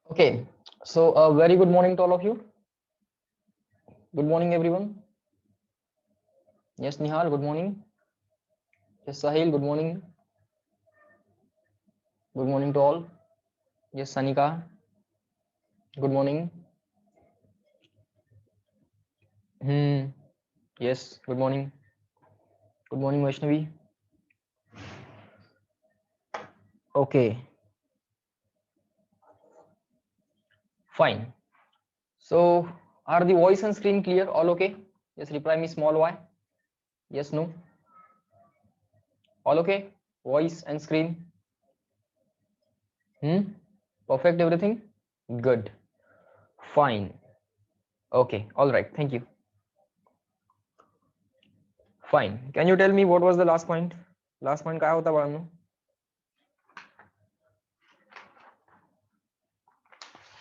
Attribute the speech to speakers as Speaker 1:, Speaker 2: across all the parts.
Speaker 1: Okay, so a very good morning to all of you. Good morning, everyone. Yes, Nihal, good morning. Yes, Sahil, good morning. Good morning to all. Yes, Sanika, good morning. Hmm. Yes, good morning. Good morning, Vaishnavi. Okay, fine. So, are the voice and screen clear? All okay? Yes, reply me small y. Yes, no. All okay? Voice and screen. Hmm. Perfect, everything? Good. Fine. Okay, all right. Thank you. Fine. Can you tell me what was the last point? Last point काय होता बाळांनो?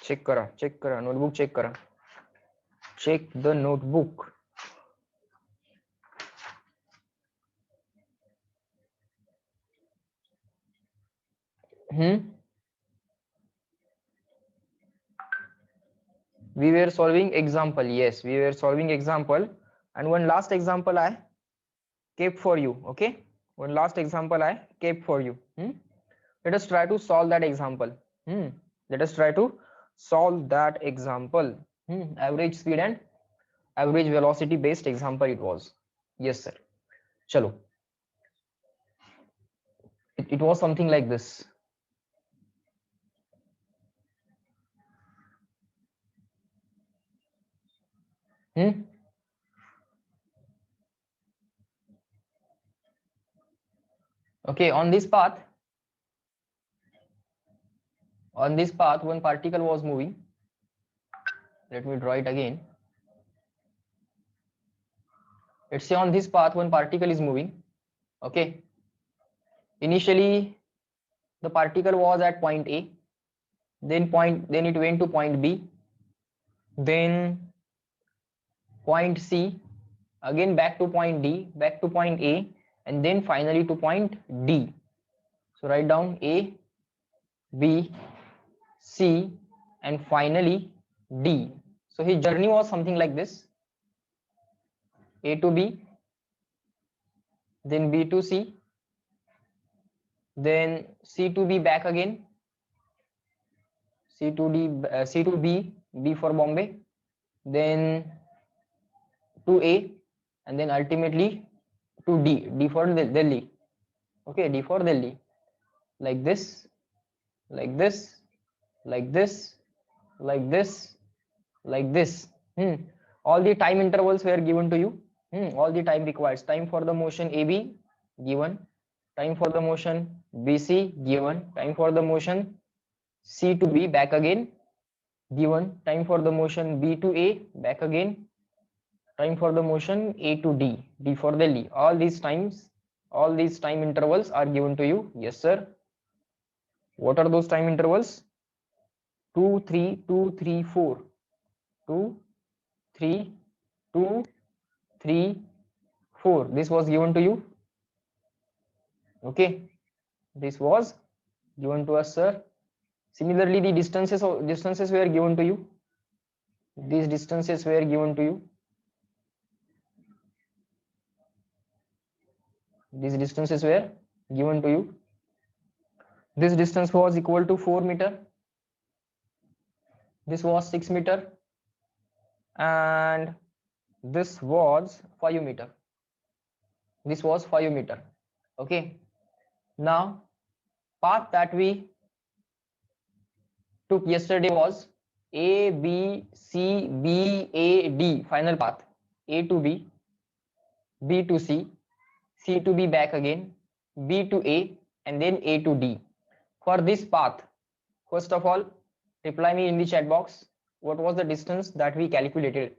Speaker 1: Check करा notebook check करा. Check the notebook. We were solving example. Yes, we were solving example, and one last example I kept for you. Okay, one last example I kept for you. Let us try to solve that example. Let us try to solve that example. Average speed and average velocity based example it was. Yes, sir. Chalo. It was something like this. Okay, on this path, one particle was moving. Let me draw it again. Let's say on this path one particle is moving. Okay, initially the particle was at point A, then it went to point B, then point C, again back to point D, back to point A, and then finally to point D. So write down A, B, C, and finally D. So his journey was something like this: A to B, then B to C, then C to B back again, C to D, C to B, B for Bombay, then to A, and then ultimately to D, D for Delhi. Okay, D for Delhi. Like this, like this, like this, like this, like this. All the time intervals were given to you. All the time requires. Time for the motion AB given. Time for the motion BC given. Time for the motion C to B back again given. Time for the motion B to A back again. Time for the motion A to D, D for Delhi. All these time intervals are given to you. Yes, sir. What are those time intervals? 2, 3, 2, 3, 4. 2, 3, 2, 3, 4. This was given to you. Okay. This was given to us, sir. Similarly, the distances were given to you. These distances were given to you. These distances were given to you. This distance was equal to 4 meter. This was 6 meter. And this was 5 meter. This was 5 meter. Okay. Now, path that we took yesterday was A, B, C, B, A, D. Final path. A to B, B to C, C to B back again, B to A, and then A to D. For this path, first of all, reply me in the chat box. What was the distance that we calculated?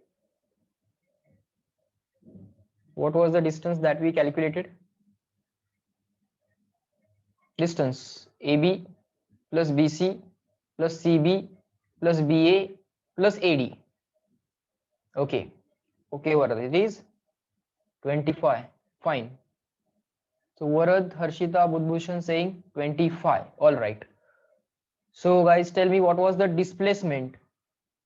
Speaker 1: What was the distance that we calculated? Distance AB plus BC plus CB plus BA plus AD. Okay. Okay, Varad, it is 25. Fine. So Varad, Harshita, Budbhushan saying 25. All right. So guys, tell me what was the displacement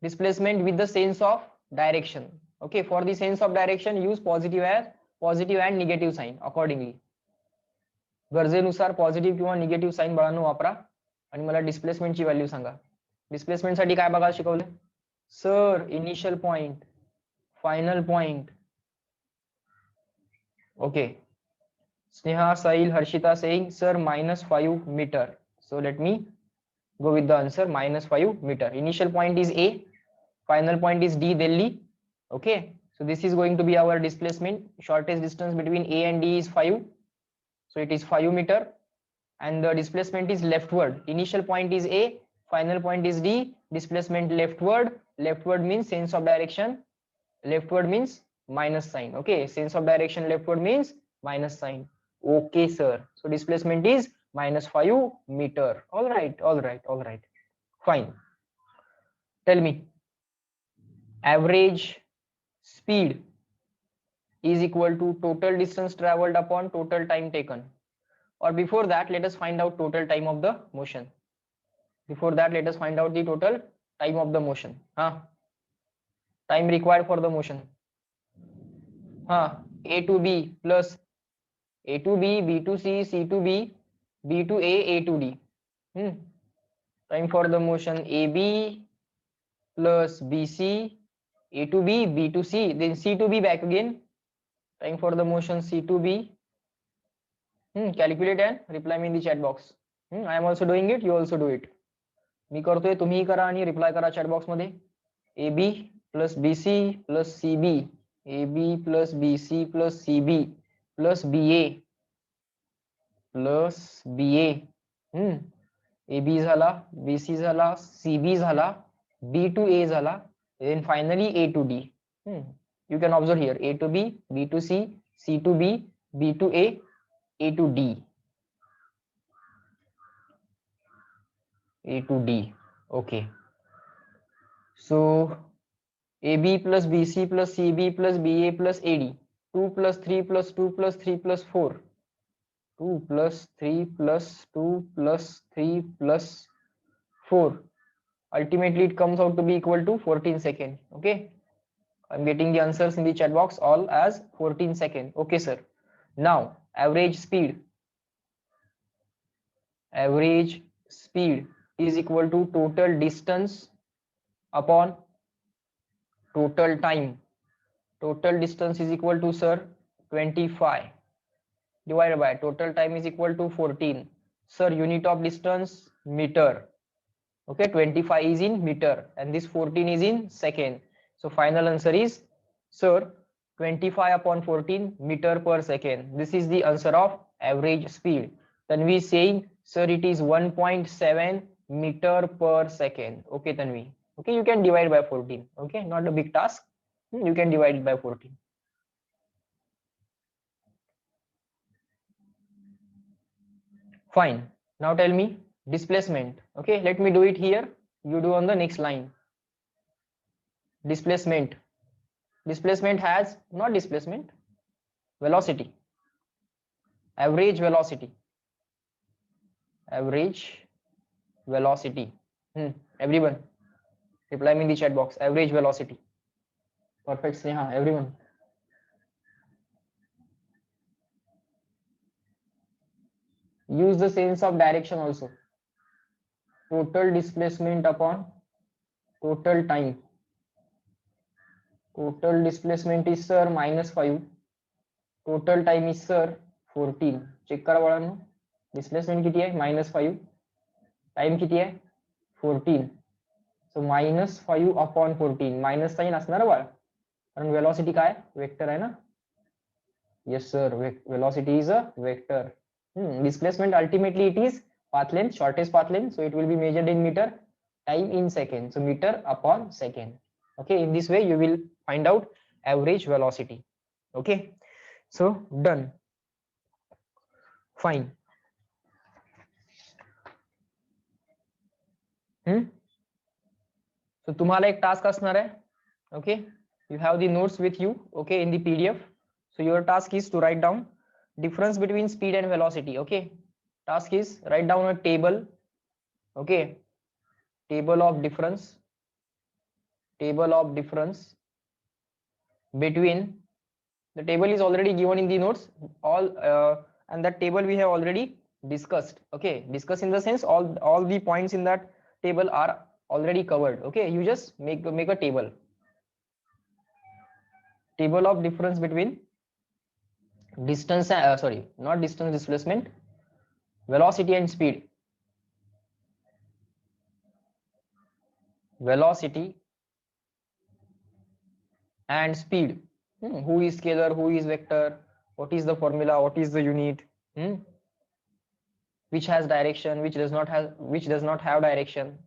Speaker 1: with the sense of direction. Okay, for the sense of direction use positive and negative sign accordingly. गरजेनुसार positive किंवा negative sign बाळांनो वापरा आणि मला डिस्प्लेसमेंटची value सांगा. Displacement साठी काय बघा शिकवले sir? Initial point, final point. Okay, Sneha, Sahil, Harshita saying sir -5 meter. So let me go with the answer -5 meter. Initial point is A, final point is D, Delhi. Okay, so this is going to be our displacement. Shortest distance between A and D is 5, so it is 5 meter, and the displacement is leftward. Initial point is A, final point is D, displacement leftward. Leftward means sense of direction, leftward means minus sign. Okay, sense of direction leftward means minus sign. Okay sir, so displacement is -5 meter. All right, fine. Tell me, average speed is equal to total distance traveled upon total time taken. Or before that, let us find out total time of the motion. Before that, let us find out the total time of the motion. Time required for the motion. A to B plus A to B, B to C, C to B, B to A to D. Time for the motion AB plus BC, A to B, B to C, then C to B back again. Time for the motion C to B. Calculate and reply me in the chat box. I am also doing it, you also do it. मी करतोय, तुम्ही करा आणि reply करा chat box मध्ये. AB plus BC plus CB, AB plus BC plus CB plus BA plus BA. AB झाला, BC झाला, CB झाला, B to A झाला, then finally A to D. You can observe here A to B, B to C, C to B, B to A to D. A to D. Okay. So AB plus BC plus CB plus BA plus AD. 2 plus 3 plus 2 plus 3 plus 4. 2 plus 3 plus 2 plus 3 plus 4. Ultimately, it comes out to be equal to 14 seconds. Okay. I'm getting the answers in the chat box all as 14 seconds. Okay, sir. Now, average speed. Average speed is equal to total distance upon total time. Total distance is equal to, sir, 25 divided by total time is equal to 14. Sir, unit of distance meter. Okay, 25 is in meter and this 14 is in second. So final answer is, sir, 25 upon 14 meter per second. This is the answer of average speed. Tanvi is saying, sir, it is 1.7 meter per second. Okay, Tanvi. Okay, you can divide by 14. Okay, not a big task. You can divide it by 14. Fine. Now tell me displacement. Okay, let me do it here. You do on the next line. Displacement. Displacement has not displacement, velocity. Average velocity. Average velocity. Everyone, reply me in the chat box. Average velocity. Perfect, Sneha. Everyone. Use the sense of direction also. Total displacement upon total time. Total displacement is, sir, -5. Total time is, sir, 14. Check करा बाळांनो. Displacement किती आहे? -5. Time किती आहे? 14. सो -5 upon 14. Minus sign असणार बाळ, कारण velocity काय vector आहे ना. Yes sir, velocity is a vector. Displacement ultimately it is path length, shortest path length, so it will be measured in meter, time in second, so meter upon second. Okay, in this way you will find out average velocity. Okay, so done. Fine. So तुम्हाला एक task असणार आहे. Okay, you have the notes with you, okay, in the PDF. So your task is to write down difference between speed and velocity. Okay, task is write down a table. Okay, table of difference between, the table is already given in the notes, all and that table we have already discussed. Okay, discuss in the sense all the points in that table are already covered. Okay, you just make a table of difference between distance, sorry, not distance, displacement, velocity and speed. Velocity and speed. Who is scalar, who is vector, what is the formula, what is the unit, which has direction, which does not have direction.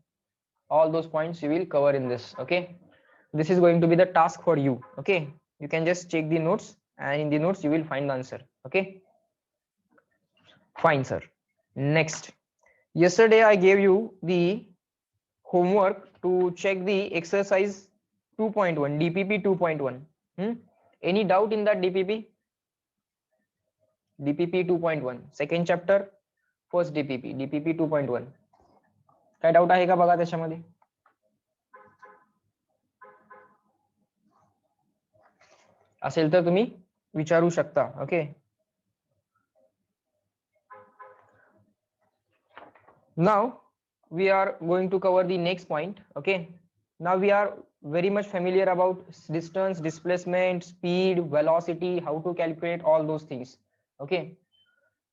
Speaker 1: All those points you will cover in this. Okay, this is going to be the task for you. Okay, you can just check the notes, and in the notes you will find the answer. Okay, fine, sir. Next, yesterday I gave you the homework to check the exercise 2.1, DPP 2.1. Any doubt in that DPP? DPP 2.1, second chapter, first DPP, DPP 2.1. काय doubt आहे का बघा त्याच्यामध्ये? असेल तर तुम्ही विचारू शकता. Okay, now we are going to cover the next point. Okay, now we are very much familiar about distance, displacement, speed, velocity, how to calculate all those things. Okay,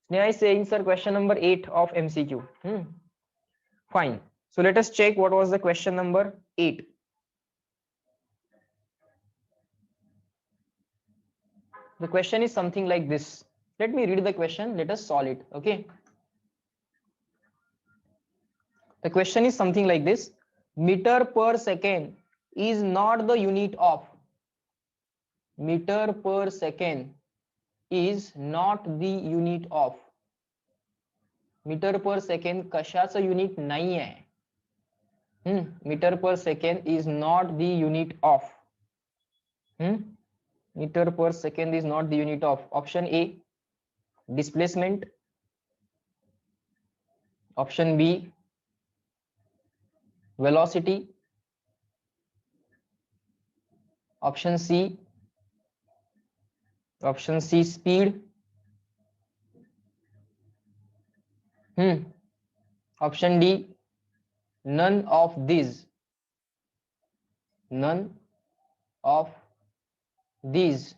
Speaker 1: Sneha is saying, sir, question number 8 of MCQ. Fine, so let us check what was the question number 8. The question is something like this. Let me read the question, let us solve it. Okay, the question is something like this: meter per second is not the unit of, meter per second is not the unit of, metre per second कशाचं unit नाही आहे. Metre per second is not the unit of, metre per second is not the unit of. Option A displacement, option B velocity, option C speed, option D none of these, none of these.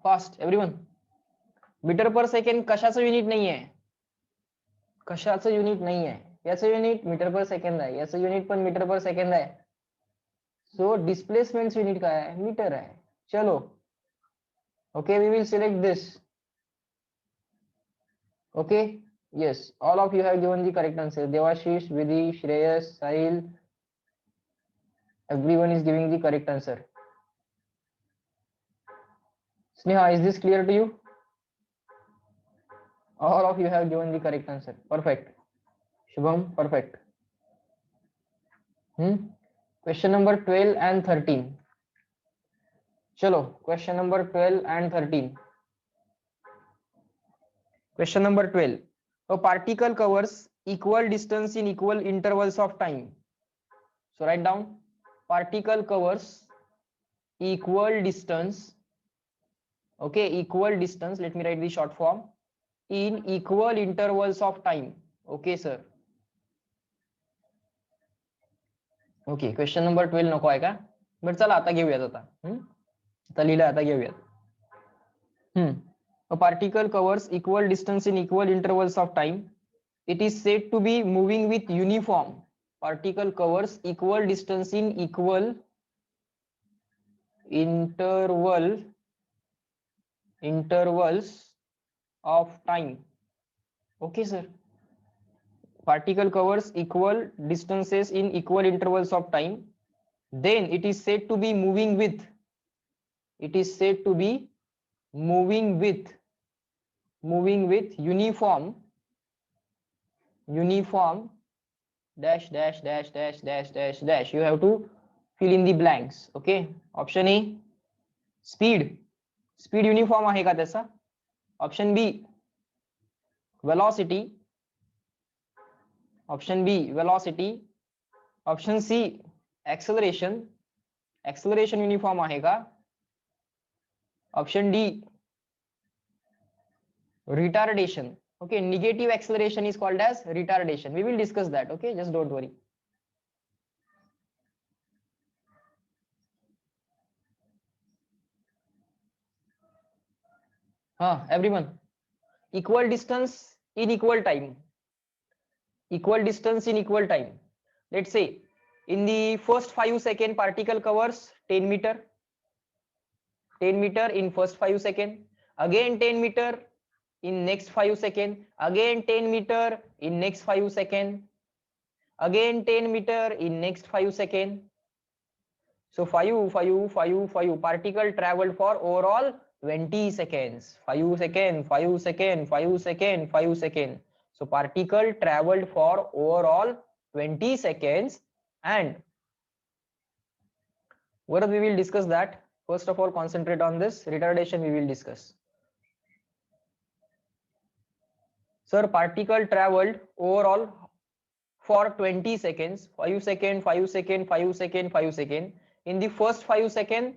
Speaker 1: Fast everyone. Metre per second कशाचं unit नाही आहे, कशाचं unit नाही आहे. याचं unit metre per second आहे, याचं unit पण मीटर पर सेकंड आहे. सो डिस्प्लेसमेंट युनिट काय आहे, मीटर आहे. चलो, okay, we will select this. Okay, yes, all of you have given the correct answer. Devashish, Vidhi, Shreyas, Sahil, everyone is giving the correct answer. Sneha, is this clear to you? All of you have given the correct answer. Perfect. Shubham, perfect. Question number 12 and 13. Chalo, question number 12 and 13. Question number 12. A particle covers equal distance in equal intervals of time. So write down, particle covers equal distance. Okay, equal distance, let me write the short form, in equal intervals of time. Okay sir. Okay, question number 12 नको आहे का? But चला आता घेऊयात. आता लिहिलं, आता घेऊयात. A particle covers equal distance in equal intervals of time. It is said to be moving with uniform. Particle covers equal distance in equal intervals of time. Okay sir. Particle covers equal distances in equal intervals of time. Then it is said to be moving with, it is said to be moving with uniform dash dash dash dash dash dash dash. You have to fill in the blanks. Okay, option A speed uniform आहे का त्याचा. Option B velocity, option B velocity, option C acceleration, acceleration uniform आहे का, option D retardation. Okay, negative acceleration is called as retardation. We will discuss that. Okay, just don't worry. Everyone, equal distance in equal time, equal distance in equal time. Let's say in the first 5 second particle covers 10 meter, 10 meter in first 5 second, again 10 meter in next 5 second, again 10 meter in next 5 second, again 10 meter in next 5 second. So 5 particle traveled for overall 20 seconds. 5 second, 5 second, 5 second, 5 second. So particle traveled for overall 20 seconds. And what we will discuss that. First of all, concentrate on this retardation we will discuss. Sir, particle traveled overall for 20 seconds, 5 second, 5 second, 5 second, 5 second. In the first 5 second,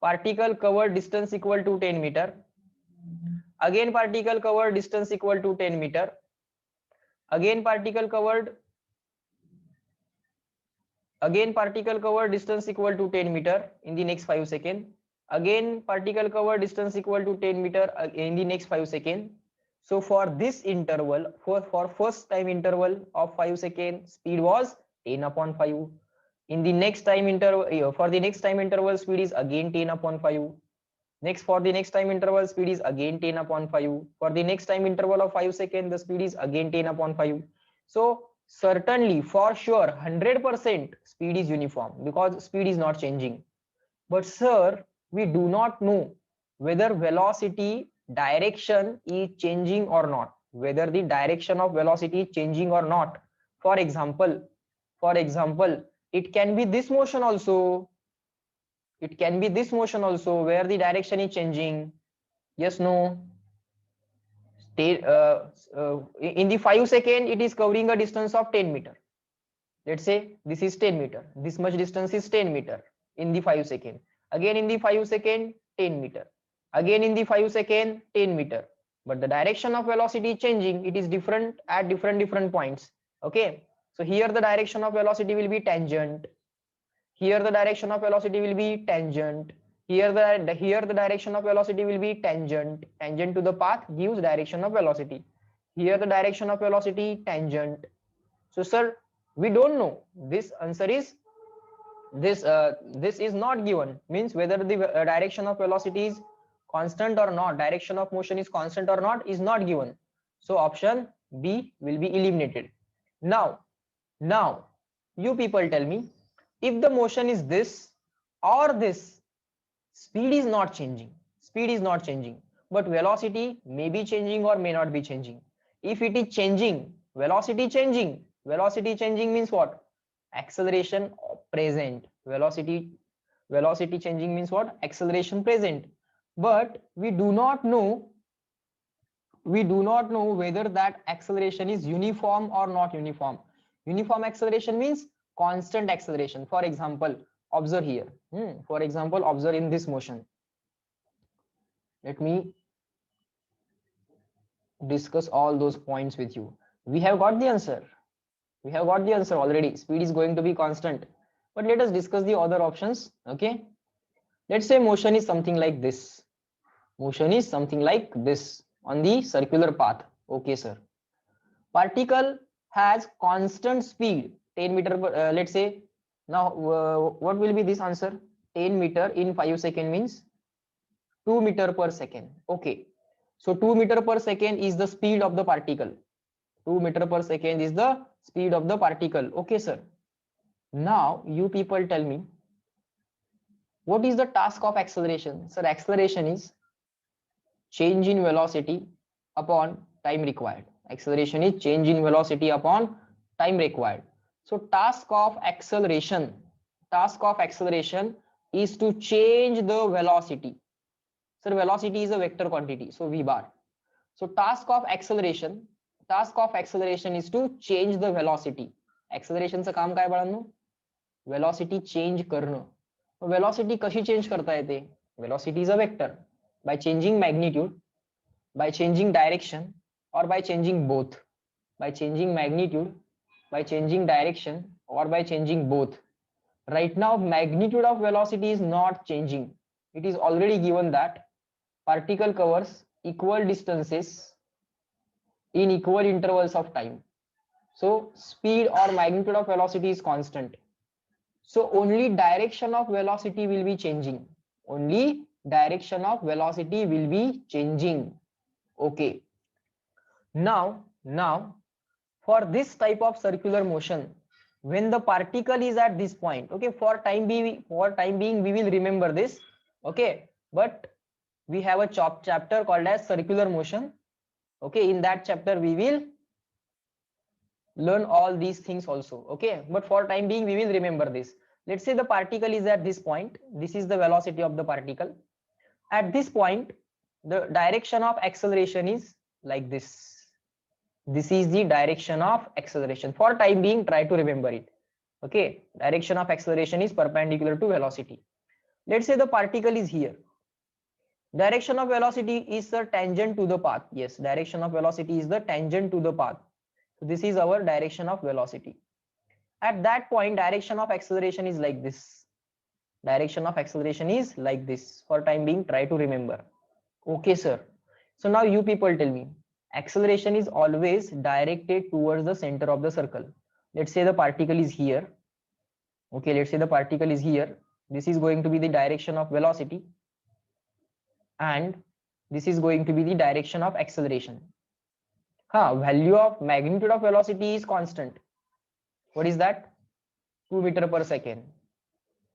Speaker 1: particle covered distance equal to 10 meter. Again particle covered distance equal to 10 meter. Again particle covered distance equal to 10 meter in the next 5 second. Again particle covered distance equal to 10 meter in the next 5 second. So for this interval, for first time interval of 5 second, speed was 10/5. In the next time interval, for the next time interval, speed is again 10/5. Next, for the next time interval, speed is again 10/5. For the next time interval of 5 seconds, the speed is again 10/5. So certainly, for sure, 100% speed is uniform because speed is not changing. But sir, we do not know whether velocity direction is changing or not. Whether the direction of velocity is changing or not. For example, it can be this motion also. It can be this motion also where the direction is changing. Yes, no. In the 5 second, it is covering a distance of 10 meter. Let's say this is 10 meter. This much distance is 10 meter in the 5 second. Again in the 5 second, 10 meter. Again in the 5 second, 10 meter. But the direction of velocity is changing. It is different at different points. Okay. So here the direction of velocity will be tangent. Here the direction of velocity will be tangent. Here the direction of velocity will be tangent. Tangent to the path gives direction of velocity. Here the direction of velocity tangent. So sir, we don't know. This answer is this is not given. Means whether the direction of velocity is constant or not, direction of motion is constant or not is not given. So option B will be eliminated. Now you people tell me, if the motion is this or this, speed is not changing, but velocity may be changing or may not be changing. If it is changing, velocity changing means what? Acceleration present. Velocity changing means what? Acceleration present. But we do not know whether that acceleration is uniform or not uniform. Uniform acceleration means constant acceleration. For example, observe here. For example, observe in this motion. Let me discuss all those points with you. We have got the answer. Already. Speed is going to be constant. But let us discuss the other options. Okay. Let's say motion is something like this. Motion is something like this on the circular path. Okay, sir. Particle has constant speed 10 meter per, let's say now what will be this answer? 10 meter in 5 second means 2 meter per second. Okay, so 2 meter per second is the speed of the particle. 2 meter per second is the speed of the particle. Okay, sir. Now you people tell me, what is the task of acceleration? Sir, acceleration is change in velocity upon time required. Acceleration is change in velocity upon time required. So task of acceleration is to change the velocity. So velocity is a vector quantity, so v bar. So task of acceleration task of acceleration is to change the velocity. Accelerationचं काम काय बाळांनो? Velocity change करणं. Velocity कशी change करता येते? Velocity is a vector. By changing magnitude, by changing direction, or by changing both. By changing magnitude, by changing direction, or by changing both. Right now, magnitude of velocity is not changing. It is already given that particle covers equal distances in equal intervals of time. So speed or magnitude of velocity is constant. So only direction of velocity will be changing. Only direction of velocity will be changing. Okay. Now for this type of circular motion, when the particle is at this point, okay, for time being we will remember this, okay, but we have a chapter called as circular motion. Okay, in that chapter we will learn all these things also. Okay, but for time being we will remember this. Let's say the particle is at this point. This is the velocity of the particle. At this point, the direction of acceleration is like this. This is the direction of acceleration. For time being, try to remember it. Okay, direction of acceleration is perpendicular to velocity. Let's say the particle is here. Direction of velocity is the tangent to the path. Yes, direction of velocity is the tangent to the path. So this is our direction of velocity. At that point, direction of acceleration is like this. Direction of acceleration is like this. For time being, try to remember. Okay, sir. So now you people tell me, acceleration is always directed towards the center of the circle. Let's say the particle is here. Okay, let's say the particle is here. This is going to be the direction of velocity. And this is going to be the direction of acceleration. Value of magnitude of velocity is constant. What is that? 2 meter per second,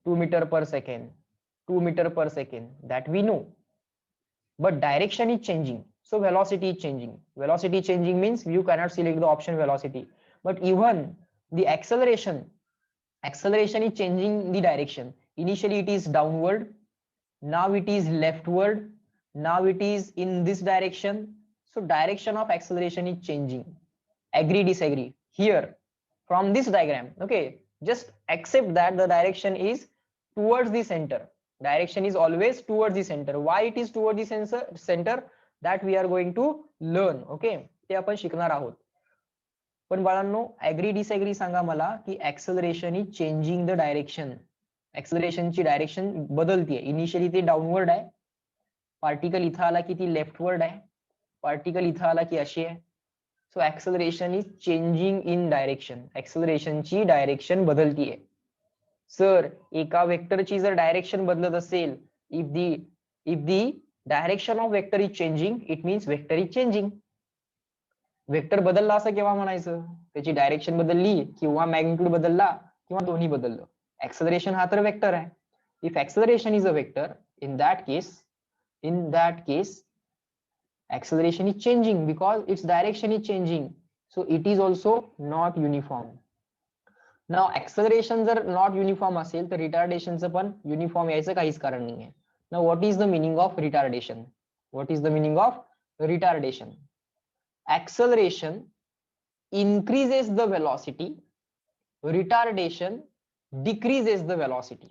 Speaker 1: 2 meter per second, 2 meter per second. That we know. But direction is changing. So velocity is changing. Velocity changing means you cannot select the option velocity. But even the acceleration is changing the direction. Initially it is downward. Now it is leftward. Now it is in this direction. So direction of acceleration is changing. Agree, disagree? Here, from this diagram, okay, just accept that the direction is towards the center. Direction is always towards the center. Why it is towards the center? That we are going to learn. Okay, ते आपण शिकणार आहोत. पण बाळांनो, agree, disagree सांगा मला की acceleration is changing the direction. Acceleration ची direction बदलतीये. Initially ती डाउनवर्ड आहे. पार्टिकल इथं आला की ती लेफ्टवर्ड आहे. पार्टिकल इथं आला की अशी आहे. सो acceleration is changing in direction. acceleration ची डायरेक्शन बदलतीये. सर, एका वेक्टरची जर डायरेक्शन बदलत असेल, if the direction of vector is changing, it means vector is changing. Vector बदलला असं केव्हा म्हणायचं? त्याची डायरेक्शन बदलली किंवा मॅग्निट्यूड बदलला किंवा दोन्ही बदललं. acceleration हा तर वेक्टर आहे. if acceleration is a vector, in that case acceleration is changing because its direction is changing, so it is also not uniform. Now acceleration जर not uniform असेल तर रिटार्डेशनचं पण युनिफॉर्म यायचं काहीच कारण नाहीये. Now what is the meaning of retardation? What is the meaning of retardation? Acceleration increases the velocity, retardation decreases the velocity.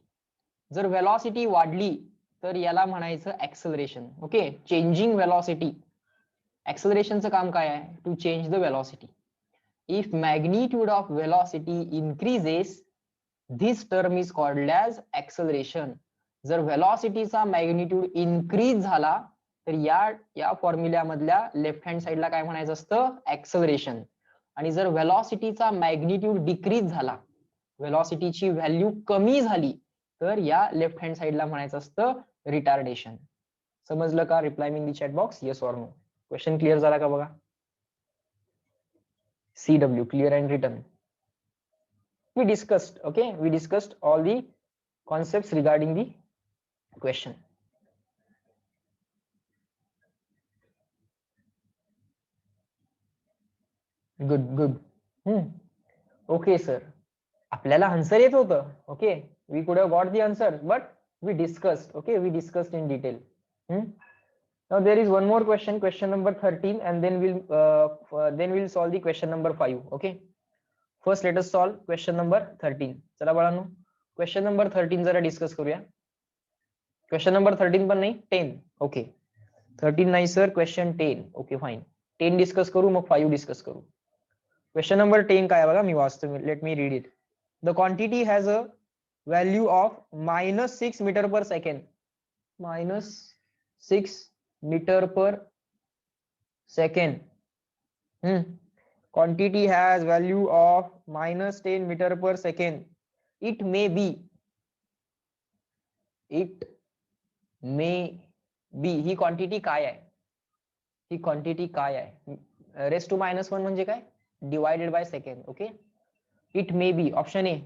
Speaker 1: जर velocity वाढली तर याला म्हणायचं acceleration. Okay, changing velocity. Accelerationचं काम काय आहे? To change the velocity. If magnitude of velocity increases, this term is called as acceleration. जर velocityचा magnitude increase झाला तर या फॉर्म्युला मधल्या लेफ्ट हँड साइडला काय म्हणायचं असतं? acceleration. आणि जर velocityचा magnitude decrease झाला, velocityची व्हॅल्यू कमी झाली तर या लेफ्ट हँड साइडला म्हणायचं असतं रिटार्डेशन. समजलं का? Reply me in the chat box yes or no. Question clear झाला का बघा? CW, clear and written. We discussed all the concepts regarding the question. Good. Okay, sir. आपल्याला आन्सर येत होतं. Okay, we could have got the answer, but we discussed. Okay, we discussed in detail. Now there is one more question, question number 13, and then we'll solve the question number 5. Okay, first let us solve question number 13. चला बाळांनो, question number 13 जरा discuss करूया. Question number 13 पण नाही, 10. Okay, 13 नाही sir, question 10. Okay fine, 10 discuss करू, मग 5 discuss करू. क्वेश्चन नंबर 10 काय बघा, मी वाचतो, let me read it. The quantity has a value of -6 metre per second. -6 meter per second. Quantity has value of -10 meter per second. It may be he quantity काय आहे, ही quantity काय आहे. Raise to -1 म्हणजे काय, divided by second. Okay, it may be. Option A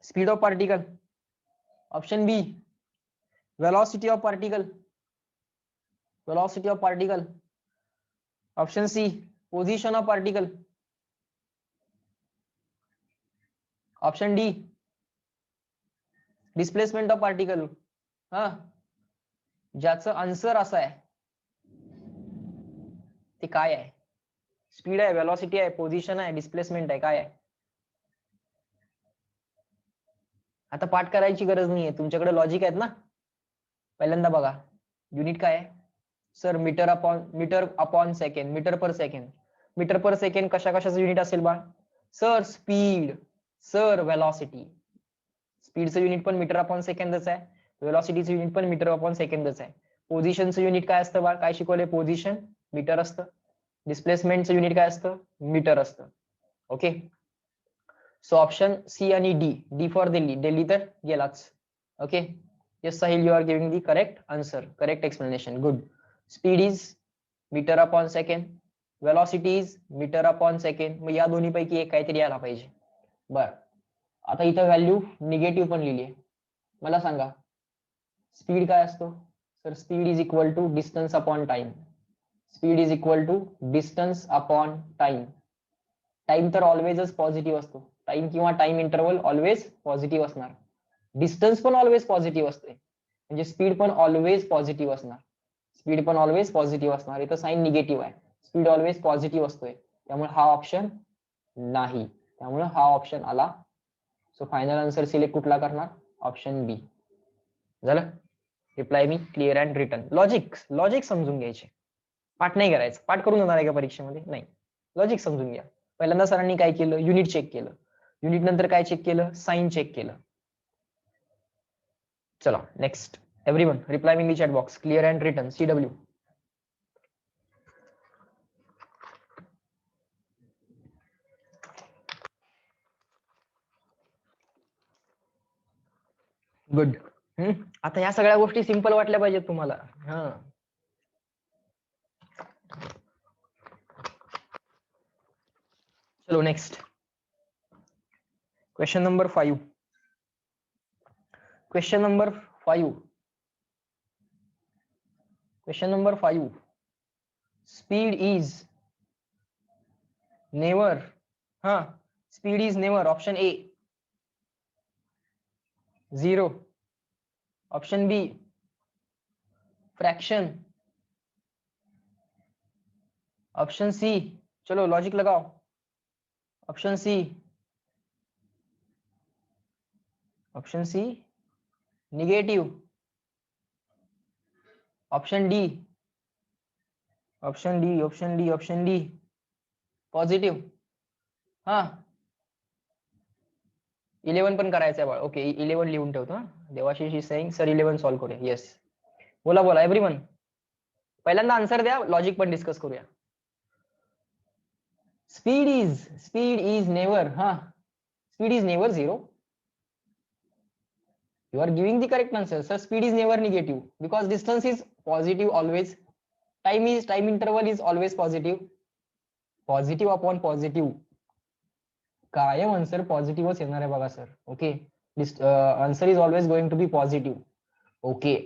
Speaker 1: speed of particle. Option B velocity of particle. Option C position of particle. Option D displacement of particle. ज्याचं answer असं आहे ते काय आहे, स्पीड आहे, velocity आहे, पोझिशन आहे, displacement आहे, काय आहे. आता पाठ करायची गरज नाहीये, तुमच्याकडे लॉजिक आहेत ना. पहिल्यांदा बघा, युनिट काय आहे sir, metre upon second, metre per second. Metre per second कशा कशाचं युनिट असेल बा सर, स्पीड, सर वेलॉसिटी. स्पीडचं युनिट पण मीटर अपॉन सेकंदच आहे, वेलॉसिटीचं युनिट पण मीटर अपॉन सेकंदच आहे. पोझिशनचं युनिट काय असतं बा, काय शिकवलंय, पोझिशन मीटर असतं. डिस्प्लेसमेंटचं युनिट काय असतं, मीटर असतं. ओके, सो ऑप्शन सी आणि डी फॉर दिल्ली तर गेलाच. Okay, yes Sahil, you are giving the correct answer, correct explanation, good. Speed is meter upon second, velocity is meter upon second. मग या दोन्ही पैकी एक काहीतरी यायला पाहिजे. बर, आता इथं व्हॅल्यू निगेटिव्ह पण लिहिली आहे. मला सांगा स्पीड काय असतो sir. Speed is equal to distance upon time. Speed is equal to distance upon time. Time तर ऑलवेजच पॉझिटिव्ह असतो, टाइम किंवा टाइम इंटरवल ऑलवेज पॉझिटिव्ह असणार. डिस्टन्स पण ऑलवेज पॉझिटिव्ह असते, म्हणजे स्पीड पण ऑलवेज पॉझिटिव्ह असणार. स्पीड पण ऑलवेज पॉझिटिव्ह असणार. इथं साइन निगेटिव्ह आहे, स्पीड ऑलवेज पॉझिटिव्ह असतोय, त्यामुळे हा ऑप्शन नाही, त्यामुळे हा ऑप्शन आला. सो फायनल आन्सर सिलेक्ट कुठला करणार, ऑप्शन बी. झालं, reply me clear and written. Logic समजून घ्यायचे, पाठ नाही करायचं. पाठ करून जाणार आहे का परीक्षेमध्ये, नाही, लॉजिक समजून घ्या. पहिल्यांदा सरांनी काय केलं, युनिट चेक केलं. युनिट नंतर काय चेक केलं, साइन चेक केलं. चला next, everyone reply in the chat box, clear and written. CW. Good. आता या सगळ्या गोष्टी सिंपल वाटल्या पाहिजेत तुम्हाला. चलो next, question number 5. Question number 5. Question number 5. Speed is never. Speed is never. Option A 0. Option B fraction. Option C, चलो logic लगाओ. Option C negative. Option D positive. 11 पण करायचं आहे बाळ. ओके, 11 लिहून ठेवतो. Devashish is saying sir 11 solve करूया. Yes, बोला एव्हरीवन. पहिल्यांदा आन्सर द्या, लॉजिक पण डिस्कस करूया. Speed is never. Speed is never 0. You are giving the correct answer. Sir, speed is never negative because distance is positive always. Time interval is always positive. Positive upon positive. कायम answer पॉझिटिव्हच येणार आहे बघा sir. Okay, answer is always going to be positive. Okay,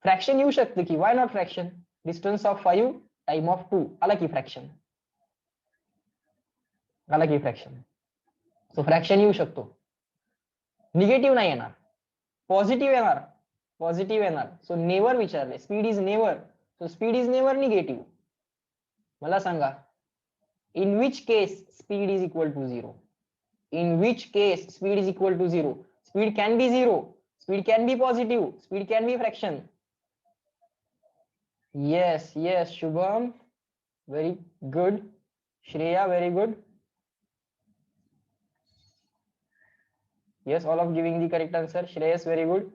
Speaker 1: fraction येऊ शकते की, why not fraction. Distance of 5, time of 2, आला की फ्रॅक्शन. सो फ्रॅक्शन येऊ शकतो, निगेटिव्ह नाही येणार. पॉझिटिव्ह येणार, पॉझिटिव्ह येणार. सो नेव्हर विचारले, speed is never, so speed is never negative. मला सांगा, in which case speed is equal to 0? In which case speed is equal to 0? Speed can be 0, speed can be positive, speed can be fraction. Yes, yes, Shubham, very good. Shreya, very good. Yes, all of giving the correct answer. Shreyas, very good.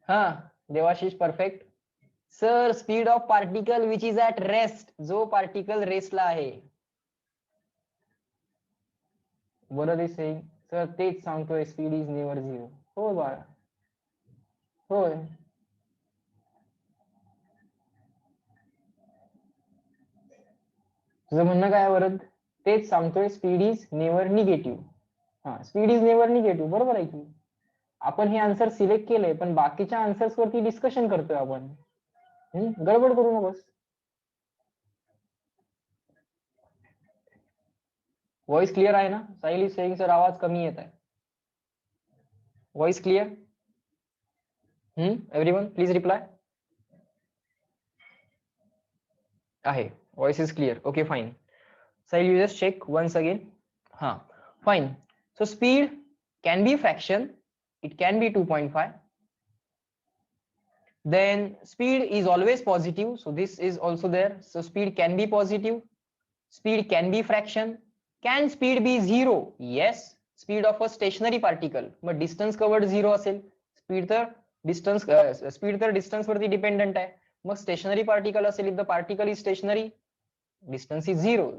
Speaker 1: Devashish, perfect. Sir, speed of particle which is at rest, जो particle rest ला आहे. Bharat is saying, sir, तेच सांगतोय, speed is never 0. हो बाळा, होय. तुझं म्हणणं काय वरद? तेच सांगतोय, स्पीड इज नेव्हर निगेटिव्ह. हा, स्पीड इज नेव्हर निगेटिव्ह, बरोबर आहे की. आपण हे आन्सर सिलेक्ट केलंय, पण बाकीच्या आन्सर्स वरती डिस्कशन करतोय आपण. गडबड करू नकोस. व्हॉइस क्लिअर आहे ना? साहिल इज सेइंग सर आवाज कमी येत आहे. Voice clear? Everyone please reply. आहे, voice is clear. Okay fine. Sahil, you just check once again. Fine. So speed can be fraction. It can be 2.5. Then speed is always positive. So this is also there. So speed can be positive. Speed can be fraction. Can speed be 0? Yes. Speed of a stationary particle. But distance covered 0 असेल. Speed तर distance वरती dependent आहे. मग stationary particle असेल, if the particle is stationary, distance is 0.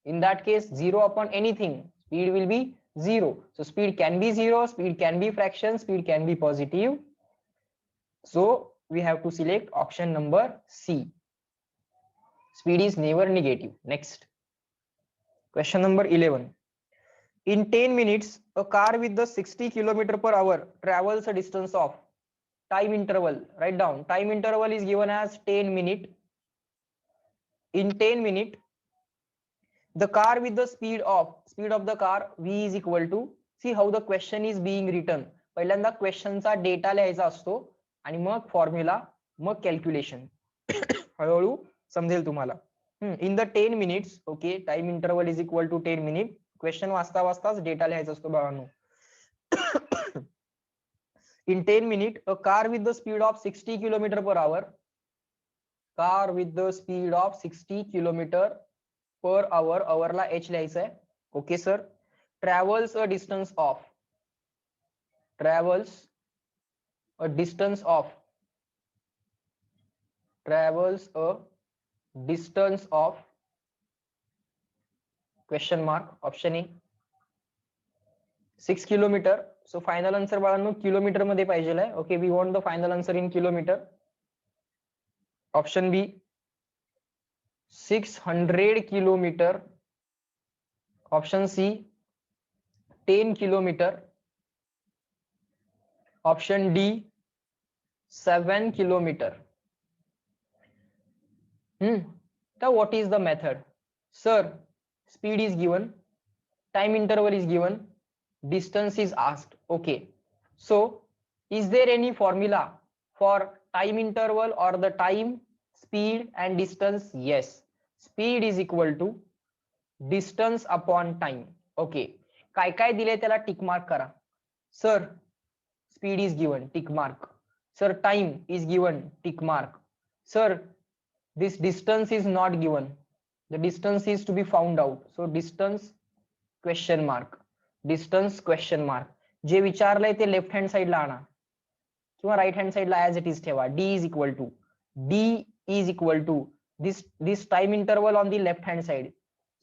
Speaker 1: In that case, 0 upon anything, speed will be 0. So speed can be 0, speed can be fraction, speed can be positive. So we have to select option number C. Speed is never negative. Next. Question number 11. In 10 minutes, a car with the 60 km per hour travels a distance of time interval. Write down. Time interval is given as 10 minutes. In 10 minutes, the car with the speed of the car v is equal to, see how the question is being written. पहिल्यांदा question चा data लिहायचा असतो आणि मग formula, मग calculation. हळूहळू समजेल तुम्हाला. In the 10 minutes, okay, time interval is equal to 10 minute. Question वाचता वाचताच डेटा लिहायचा असतो बाळांनो. In 10 minute a car with the speed of 60 kilometre per hour, car with the speed of 60 kilometre per hour, आवरला h लिहायचं आहे. Okay sir. Travels a distance of, travels a distance of, travels a distance of, question mark, option A 6 kilometre. So final answer बाळांनो kilometre मध्ये पाहिजे आहे. Okay, we want the final answer in kilometre. Option B 600 kilometre. Option C 10 kilometre. Option D 7 kilometre. Now what is the method? Sir, speed is given, time interval is given, distance is asked. Okay. So is there any formula for time interval or the time, speed and distance? Yes. Speed is equal to distance upon time. Okay. काय काय दिले त्याला tick mark करा. Sir, speed is given, tick mark. Sir, time is given, tick mark. Sir, this distance is not given. The distance is to be found out. So distance question mark. Distance question mark. जे विचारलंय ते left hand साइडला आणा किंवा right hand साइडला as it is ठेवा. D is equal to this time interval on the left hand side.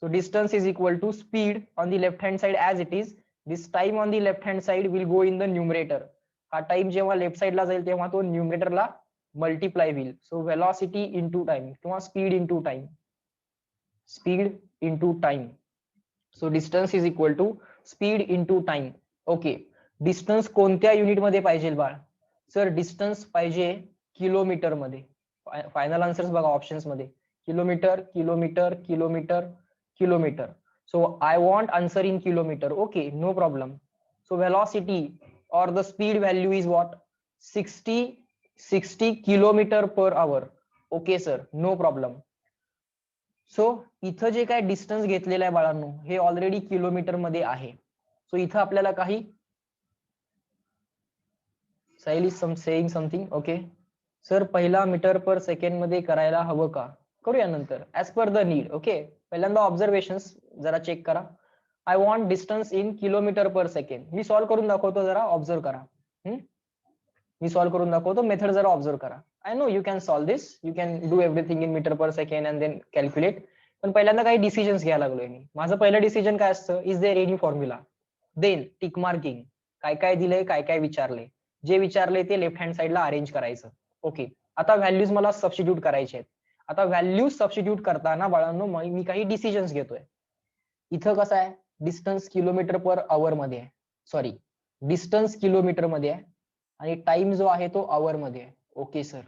Speaker 1: So distance is equal to speed on the left hand side as it is. This time on the left hand side will go in the numerator. हा time जेव्हा left साइडला जाईल तेव्हा तो न्यूमरेटरला multiply होईल. So velocity into time किंवा speed into time, speed into time. So distance is equal to speed into time. Okay, distance कोणत्या युनिट मध्ये पाहिजे बाळ? सर डिस्टन्स पाहिजे किलोमीटर मध्ये. फायनल आन्सर्स बघा ऑप्शन्स मध्ये, kilometre, kilometre, kilometre, kilometre. So I want answer in kilometre. Okay, no problem. So velocity or the speed value is what 60 kilometer per hour. Okay sir, no problem. सो इथं जे काय distance घेतलेलं आहे बाळांनो हे already kilometre मध्ये आहे. सो इथं आपल्याला काही Sahil is saying something. Okay sir पहिला मीटर पर सेकंड मध्ये करायला हवं का? करूया नंतर as per the need. Okay पहिल्यांदा ऑब्झर्वेशन्स जरा चेक करा. I want distance in kilometre per second. मी सॉल्व्ह करून दाखवतो, जरा ऑब्झर्व करा. मी सॉल्व्ह करून दाखवतो, मेथड जरा ऑब्झर्व करा. I know you can solve this, you can do everything in metre per second and then calculate. पण पहिल्यांदा काही डिसिजन्स घ्यायला लागलोय मी. माझं पहिलं डिसिजन काय असतं, is there any formula, then tick marking, काय काय दिलंय, काय काय विचारले, जे विचारले ते लेफ्ट हँड साईडला अरेंज करायचं. ओके आता व्हॅल्यूज मला सबस्टिट्यूट करायचे आहेत. आता व्हॅल्यूज सबस्टिट्यूट करताना बाळांनो मी काही डिसिजन्स घेतोय. इथं कसं आहे, डिस्टन्स किलोमीटर पर आवर मध्ये आहे, सॉरी डिस्टन्स किलोमीटर मध्ये आहे आणि टाइम जो आहे तो आवर मध्ये आहे. ओके सर,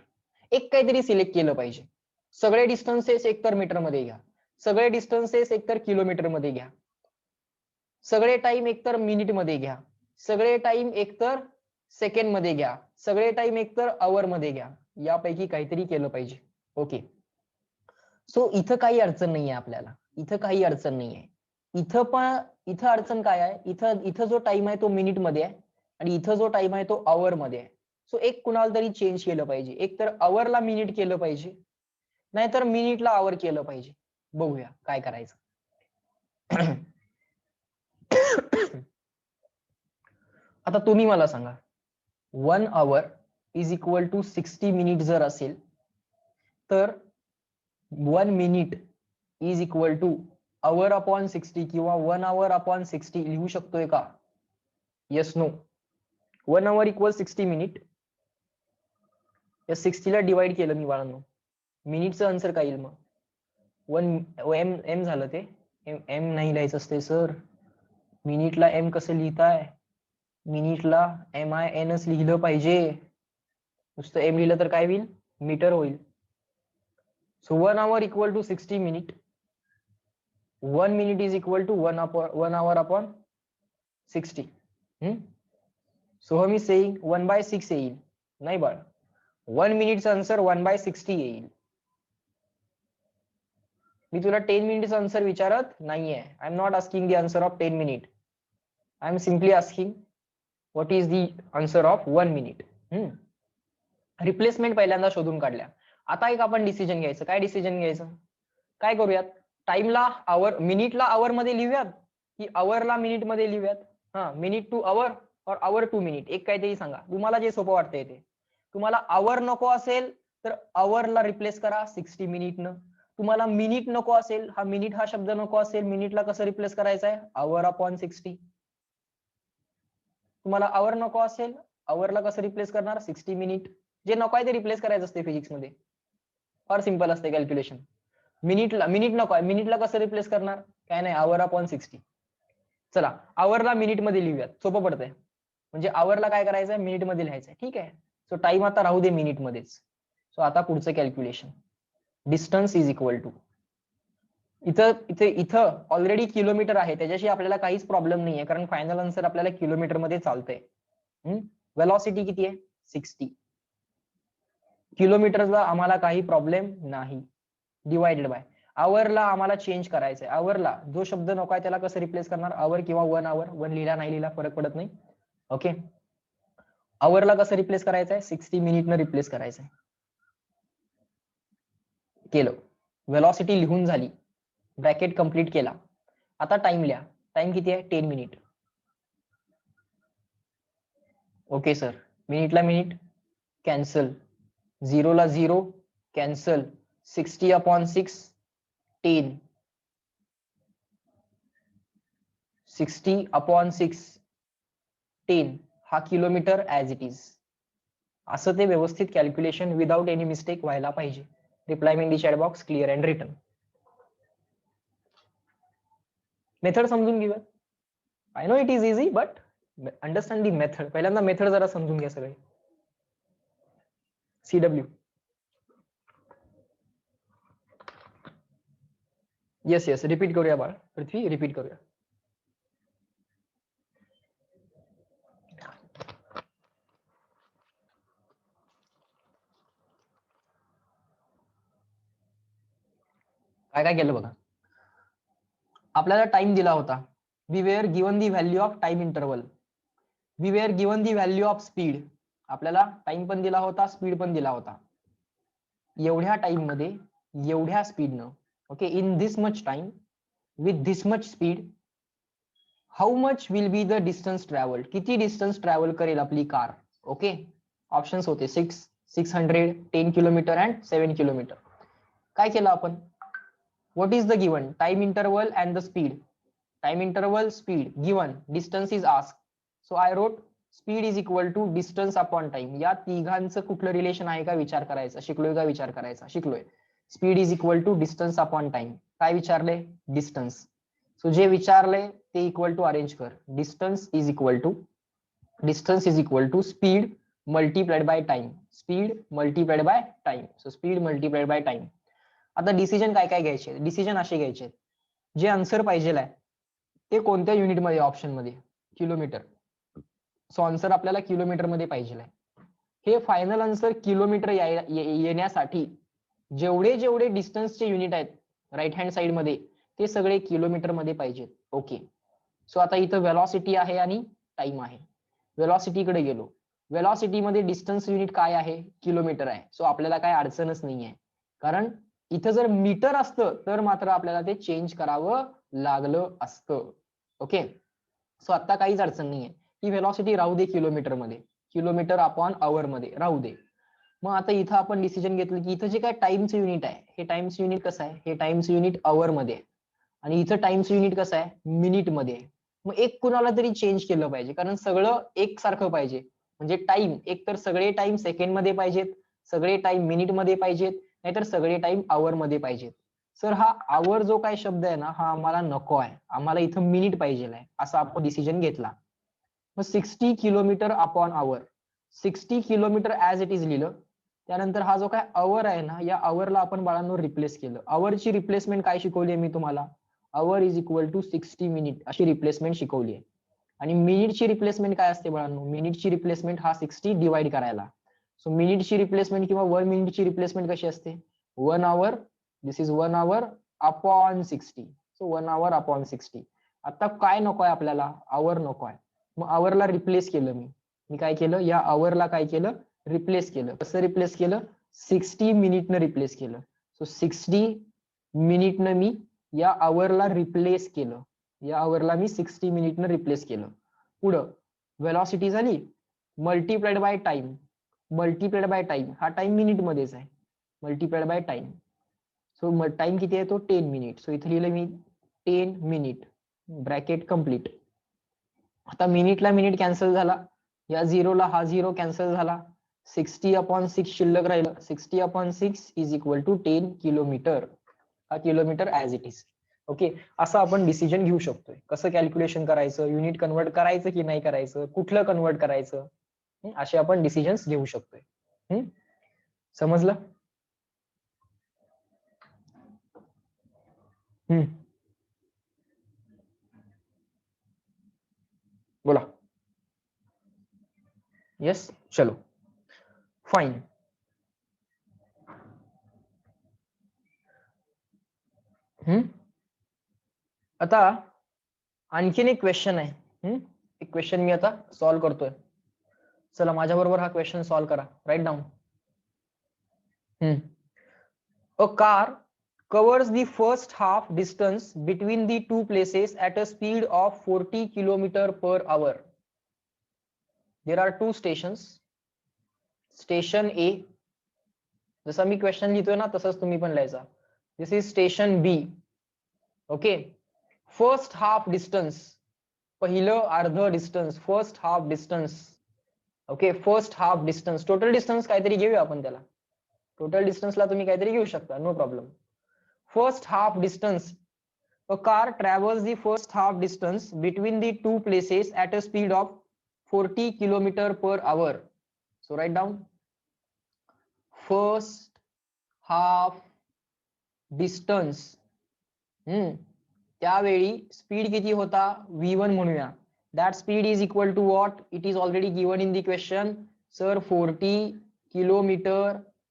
Speaker 1: एक काहीतरी सिलेक्ट केलं पाहिजे. सगळे डिस्टन्सेस एकतर मीटर मध्ये घ्या, सगळे डिस्टन्सेस एकतर किलोमीटर मध्ये घ्या, सगळे टाइम एकतर मिनिट मध्ये घ्या, सगळे टाइम एकतर सेकंड मध्ये घ्या, सगळे टाइम एकतर आवर मध्ये घ्या. यापैकी काहीतरी केलं पाहिजे. ओके सो इथं काही अडचण नाहीये आपल्याला, इथं काही अडचण नाहीये. इथं अडचण काय आहे, इथं जो टाइम आहे तो मिनिट मध्ये आहे आणि इथं जो टाइम आहे तो आवर मध्ये आहे. सो एक कुणाला तरी चेंज केलं पाहिजे, एक तर आवरला मिनिट केलं पाहिजे, नाहीतर मिनिटला आवर केलं पाहिजे. बघूया काय करायचं. आता तुम्ही मला सांगा, 1 hour is equal to 60 minute जर असेल तर 1 minute is equal to hour upon 60 किंवा 1 आवर अपॉन 60 लिहू शकतोय का? Yes no. 1 hour equal 60 minute, या 60 ला डिवाइड केलं मी बाळांनो, मिनिटचं आन्सर काय येईल मग? 1 एम झालं ते. एम नाही लिहायचं असते सर, मिनिटला एम कसं लिहिताय? मिनिटला MINच लिहिलं पाहिजे. नुसतं एम लिहिलं तर काय होईल, मीटर होईल. So 1 hour equal to 60 minute, 1 minute is equal to 1 hour upon 60. So मी सेइंग 1/6 येईल. नाही बाळ, 1 मिनिटचा आन्सर 1/60 येईल. मी तुला 10 मिनिटचा आन्सर विचारत नाहीये. I am not asking the answer of 10 minute. I am simply asking what is the answer of 1 minute. Replacement पहिल्यांदा शोधून काढल्या. आता एक आपण डिसिजन घ्यायचं. काय डिसिजन घ्यायचं? काय करूयात, टाइमला आवर, मिनिटला आवर मध्ये लिहूयात की आवरला मिनिट मध्ये लिहूयात? मिनिट टू आवर और आवर टू मिनिट, एक काहीतरी सांगा, तुम्हाला जे सोपं वाटतंय ते. तुम्हाला आवर नको असेल तर आवरला रिप्लेस करा 60 मिनिटनं. तुम्हाला मिनिट नको असेल, हा मिनिट हा शब्द नको असेल, मिनिटला कसं रिप्लेस करायचं आहे, आवर अपॉन 60. तुम्हाला आवर नको असेल, आवरला कसं रिप्लेस करणार, 60 मिनिट. जे नको आहे ते रिप्लेस करायचं असते फिजिक्स मध्ये, फार सिंपल असते कॅल्क्युलेशन. मिनिट नको आहे, मिनिटला कसं रिप्लेस करणार, काय नाही, आवर अपॉन 60. चला आवरला मिनिट मध्ये लिहूयात, सोपं पडतंय. म्हणजे आवरला काय करायचंय, मिनिट मध्ये लिहायचंय. ठीक आहे, सो टाइम आता राहू दे मिनिट मध्येच. सो आता पुढचं calculation, distance is equal to, इथं ऑलरेडी किलोमीटर आहे, त्याच्याशी आपल्याला काहीच प्रॉब्लेम नाहीये, कारण फायनल आन्सर आपल्याला किलोमीटर मध्ये चालतंय. वेलॉसिटी किती आहे, 60. किलोमीटरला आम्हाला काही प्रॉब्लेम नाही. डिवाइडेड बाय आवरला आम्हाला चेंज करायचंय. आवरला जो शब्द नको आहे त्याला कसं रिप्लेस करणार, आवर किंवा 1 आवर. 1 लिहिला नाही लिहिला फरक पडत नाही. ओके, आवरला कसं रिप्लेस करायचंय, 60 मिनिटनं रिप्लेस करायचंय. केलं, वेलॉसिटी लिहून झाली, ब्रॅकेट कंप्लीट केला. आता टाइम लिहा. टाइम किती आहे, 10 मिनिट. ओके सर, मिनिटला मिनिट कॅन्सल, 0 ला 0 कॅन्सल, 60 अपॉन 6 10, 60 अपॉन 6 10, हा किलोमीटर ऍज इट इज. असं ते व्यवस्थित कॅल्क्युलेशन विदाउट एनी मिस्टेक व्हायला पाहिजे. Reply me in the chat box, clear and written. Method समजून घेऊया. I know it is easy, but understand the method. पहिल्यांदा मेथड जरा समजून घ्या सगळे. CW, येस येस, रिपीट करूया बाळ, पृथ्वी रिपीट करूया. काय काय केलं बघा. आपल्याला टाइम दिला होता. We were given the value of time interval. We were given the value of speed. आपल्याला टाइम पण दिला होता, स्पीड पण दिला होता. एवढ्या टाइम मध्ये एवढ्या स्पीडनं, okay, in this much time with this much speed, how much will be the distance travelled. किती डिस्टन्स ट्रॅव्हल करेल आपली कार. ओके, ऑप्शन्स होते 600, 10 किलोमीटर अँड 7 किलोमीटर. काय केलं आपण. What is the given time interval and the speed. Time interval, speed given, distance is ask. So I wrote speed is equal to distance upon time. या तिघांचं कुठलं relation आहे का विचार करायचा. शिकलोय का विचार करायचा. शिकलोय. Speed is equal to distance upon time. काय विचारले. डिस्टन्स. सो जे विचारले ते इक्वल टू अरेंज कर. Distance is equal to speed multiplied by time. Speed multiplied by time. So speed multiplied by time. आता डिसिजन काय काय घ्यायचे. डिसिजन असे घ्यायचे. जे आन्सर पाहिजे आहे ते कोणत्या युनिट मध्ये. ऑप्शन मध्ये किलोमीटर. सो आन्सर आपल्याला किलोमीटर मध्ये पाहिजे आहे. हे फायनल आन्सर किलोमीटर येण्यासाठी जेवढे जेवढे डिस्टन्सचे युनिट आहेत राईट हँड साइड मध्ये ते सगळे किलोमीटर मध्ये पाहिजेत. ओके. सो आता इथं व्हेलॉसिटी आहे आणि टाइम आहे. व्हेलॉसिटीकडे गेलो. व्हेलॉसिटी मध्ये डिस्टन्स युनिट काय आहे. किलोमीटर आहे. सो आपल्याला काय अडचणच नाही आहे. कारण इथं जर मीटर असतं तर मात्र आपल्याला ते चेंज करावं लागलं असतं. ओके. सो आता काहीच अडचण नाहीये. ही व्हेलॉसिटी राहू दे किलोमीटर मध्ये. किलोमीटर अपॉन आवर मध्ये राहू दे. मग आता इथं आपण डिसिजन घेतलं की इथं जे काय टाइमचं युनिट आहे हे टाइमचं युनिट कसं आहे. हे टाइमचं युनिट आवर मध्ये आहे आणि इथं टाइमचं युनिट कसं आहे. मिनिट मध्ये आहे. मग एक कुणाला तरी चेंज केलं पाहिजे कारण सगळं एकसारखं पाहिजे. म्हणजे टाइम एक तर सगळे टाइम सेकंड मध्ये पाहिजेत, सगळे टाइम मिनिट मध्ये पाहिजेत, नाहीतर सगळे टाइम आवर मध्ये पाहिजेत. सर हा आवर जो काय शब्द आहे ना हा आम्हाला नको आहे. आम्हाला इथं मिनिट पाहिजे आहे. असा आपण डिसिजन घेतला. मग 60 kilometre upon hour. 60 kilometre as it is लिहिलं. त्यानंतर हा जो काय आवर आहे ना या आवरला आपण बाळांनो रिप्लेस केलं. आवरची रिप्लेसमेंट काय शिकवली आहे मी तुम्हाला. Hour is equal to 60 minute अशी रिप्लेसमेंट शिकवली आहे. आणि मिनिटची रिप्लेसमेंट काय असते बाळांनो. मिनिटची रिप्लेसमेंट हा 60 डिवाइड करायला. सो मिनिटची रिप्लेसमेंट किंवा 1 मिनिटची रिप्लेसमेंट कशी असते. 1 hour. This is 1 hour upon 60. So 1 hour upon 60. आता काय नको आहे आपल्याला. आवर नको आहे. मग आवरला रिप्लेस केलं मी काय केलं या आवरला काय केलं रिप्लेस केलं. कसं रिप्लेस केलं. 60 मिनिटनं रिप्लेस केलं. सो 60 मिनिटनं मी या आवरला रिप्लेस केलं. या आवरला मी 60 मिनिटनं रिप्लेस केलं. पुढं व्हेलॉसिटी झाली multiplied by time. Multiplied by time हा टाइम मिनिट मध्येच आहे. Multiplied by time. So time किती आहे तो 10 मिनिट. सो इथे लिहिलं मी 10 मिनिट ब्रॅकेट कम्प्लीट. आता मिनिटला मिनिट कॅन्सल झाला. या झिरोला हा झिरो कॅन्सल झाला. 60 अपॉन 6 शिल्लक राहिलं. 60 upon 6 is equal to 10 kilometre. हा kilometre as it is. Okay. असं आपण डिसिजन घेऊ शकतोय. कसं कॅल्क्युलेशन करायचं, युनिट कन्वर्ट करायचं की नाही करायचं, कुठलं कन्वर्ट करायचं, असे आपण डिसिजन्स घेऊ शकतोय. समजलं. बोला. येस. चलो फाईन. आता आणखीन एक क्वेश्चन आहे. एक क्वेश्चन मी आता सॉल्व्ह करतोय. चला माझ्या बरोबर हा क्वेश्चन सॉल्व्ह करा. Write down. A car covers the first half distance between the two places at a speed of 40 km per hour. There are two stations. Station A, जसा मी क्वेश्चन लिहितोय ना तसंच तुम्ही पण लिहायचा. This is station B. Okay. First half distance, पहिलं अर्ध distance, first half distance. Okay. First half distance. Total distance काहीतरी घेऊया आपण त्याला. टोटल डिस्टन्सला तुम्ही काहीतरी घेऊ शकता. No problem. First half distance. A car travels the first half distance between the two places at a speed of 40 km per hour. So write down first half distance. त्यावेळी speed किती होता. v1 म्हणूया. That speed is equal to what? It is already given in the question. Sir 40 km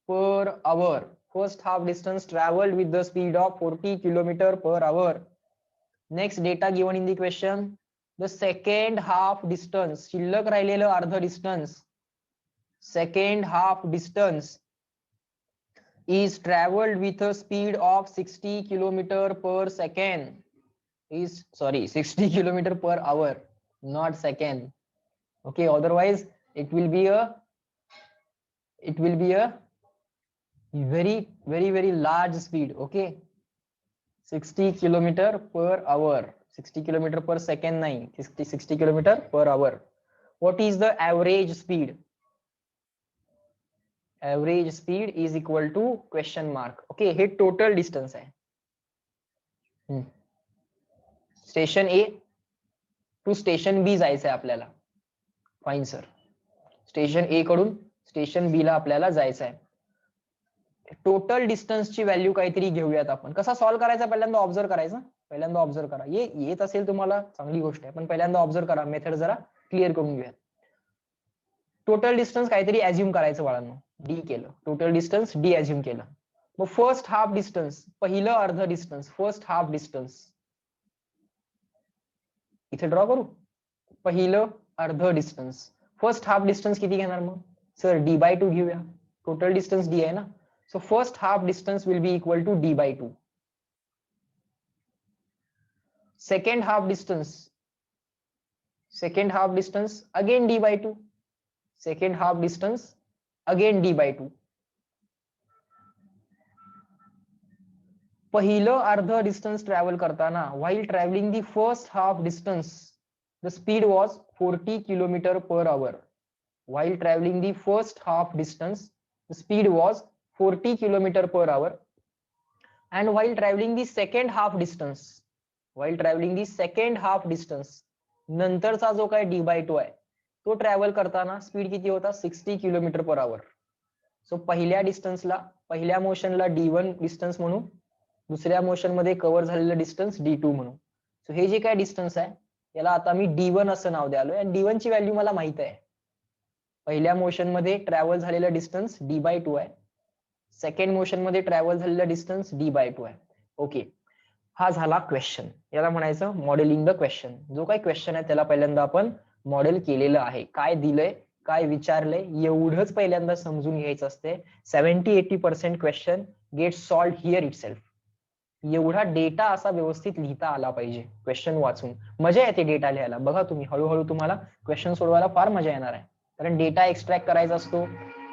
Speaker 1: per hour. first half distance traveled with the speed of 40 km/h. Next data given in the question, the second half distance, शिल्लक राहिलेलं अर्ध distance, second half distance is traveled with a speed of 60 km/s. Is, sorry, 60 km/h, not second. Okay, otherwise it will be a very large speed. Okay, 60 km/h, 60 km/s नाही, 60 km/h. What is the average speed? Average speed is equal to question mark. Okay, हे total distance आहे. Station A to station B जायचंय आपल्याला. Fine sir. Station ए कडून station B ला आपल्याला जायचं आहे. Total डिस्टन्सची value काहीतरी घेऊयात आपण. कसा सॉल्व्ह करायचा पहिल्यांदा ऑब्झर्व करायचं. पहिल्यांदा ऑब्झर्व करा. येत असेल तुम्हाला चांगली गोष्ट आहे, पण पहिल्यांदा ऑब्झर्व करा, मेथड जरा क्लिअर करून घेऊयात. टोटल डिस्टन्स काहीतरी ऍज्युम करायचं बाळांनो. डी केलं, टोटल डिस्टन्स डी ऍज्युम केलं. मग फर्स्ट हाफ डिस्टन्स, पहिलं अर्ध डिस्टन्स, फर्स्ट हाफ डिस्टन्स इथे ड्रॉ करू. पहिलं अर्ध डिस्टन्स, फर्स्ट हाफ डिस्टन्स किती घेणार मग सर? d/2 घेऊया. टोटल डिस्टन्स डी आहे ना, so first half distance will be equal to d/2. Second half distance again d/2. Second half distance again d/2. पहिलं अर्ध डिस्टन्स ट्रॅव्हल करताना, while travelling the first half distance, the speed was 40 km/h. While traveling the first half distance, the speed was 40 km/h. And while traveling the second half distance, नंतरचा जो काय d/2 आहे तो travel करताना speed किती होता? 60 km/h. सो पहिल्या डिस्टन्सला, पहिल्या मोशनला d1 डिस्टन्स म्हणू, दुसऱ्या मोशन मध्ये कव्हर झालेलं डिस्टन्स d2 म्हणू. सो हे जे काय डिस्टन्स आहे याला आता मी d1 असं नाव द्यालोय. आणि d1 ची व्हॅल्यू मला माहित आहे. पहिल्या मोशन मध्ये ट्रॅव्हल झालेलं डिस्टन्स d/2 आहे. सेकंड मोशन मध्ये ट्रॅव्हल झालेलं डिस्टन्स d/2 आहे. ओके, हा झाला क्वेश्चन. याला म्हणायचं मॉडेलिंग द क्वेश्चन. जो काही क्वेश्चन आहे त्याला पहिल्यांदा आपण मॉडेल केलेलं आहे. काय दिलंय, काय विचारलंय, एवढंच पहिल्यांदा समजून घ्यायचं असते. 70-80% question get solved here itself. एवढा डेटा असा व्यवस्थित लिहिता आला पाहिजे क्वेश्चन वाचून. मजा येते डेटा लिहायला. बघा तुम्ही, हळूहळू तुम्हाला क्वेश्चन सोडवायला फार मजा येणार आहे. कारण डेटा एक्स्ट्रॅक्ट करायचा असतो.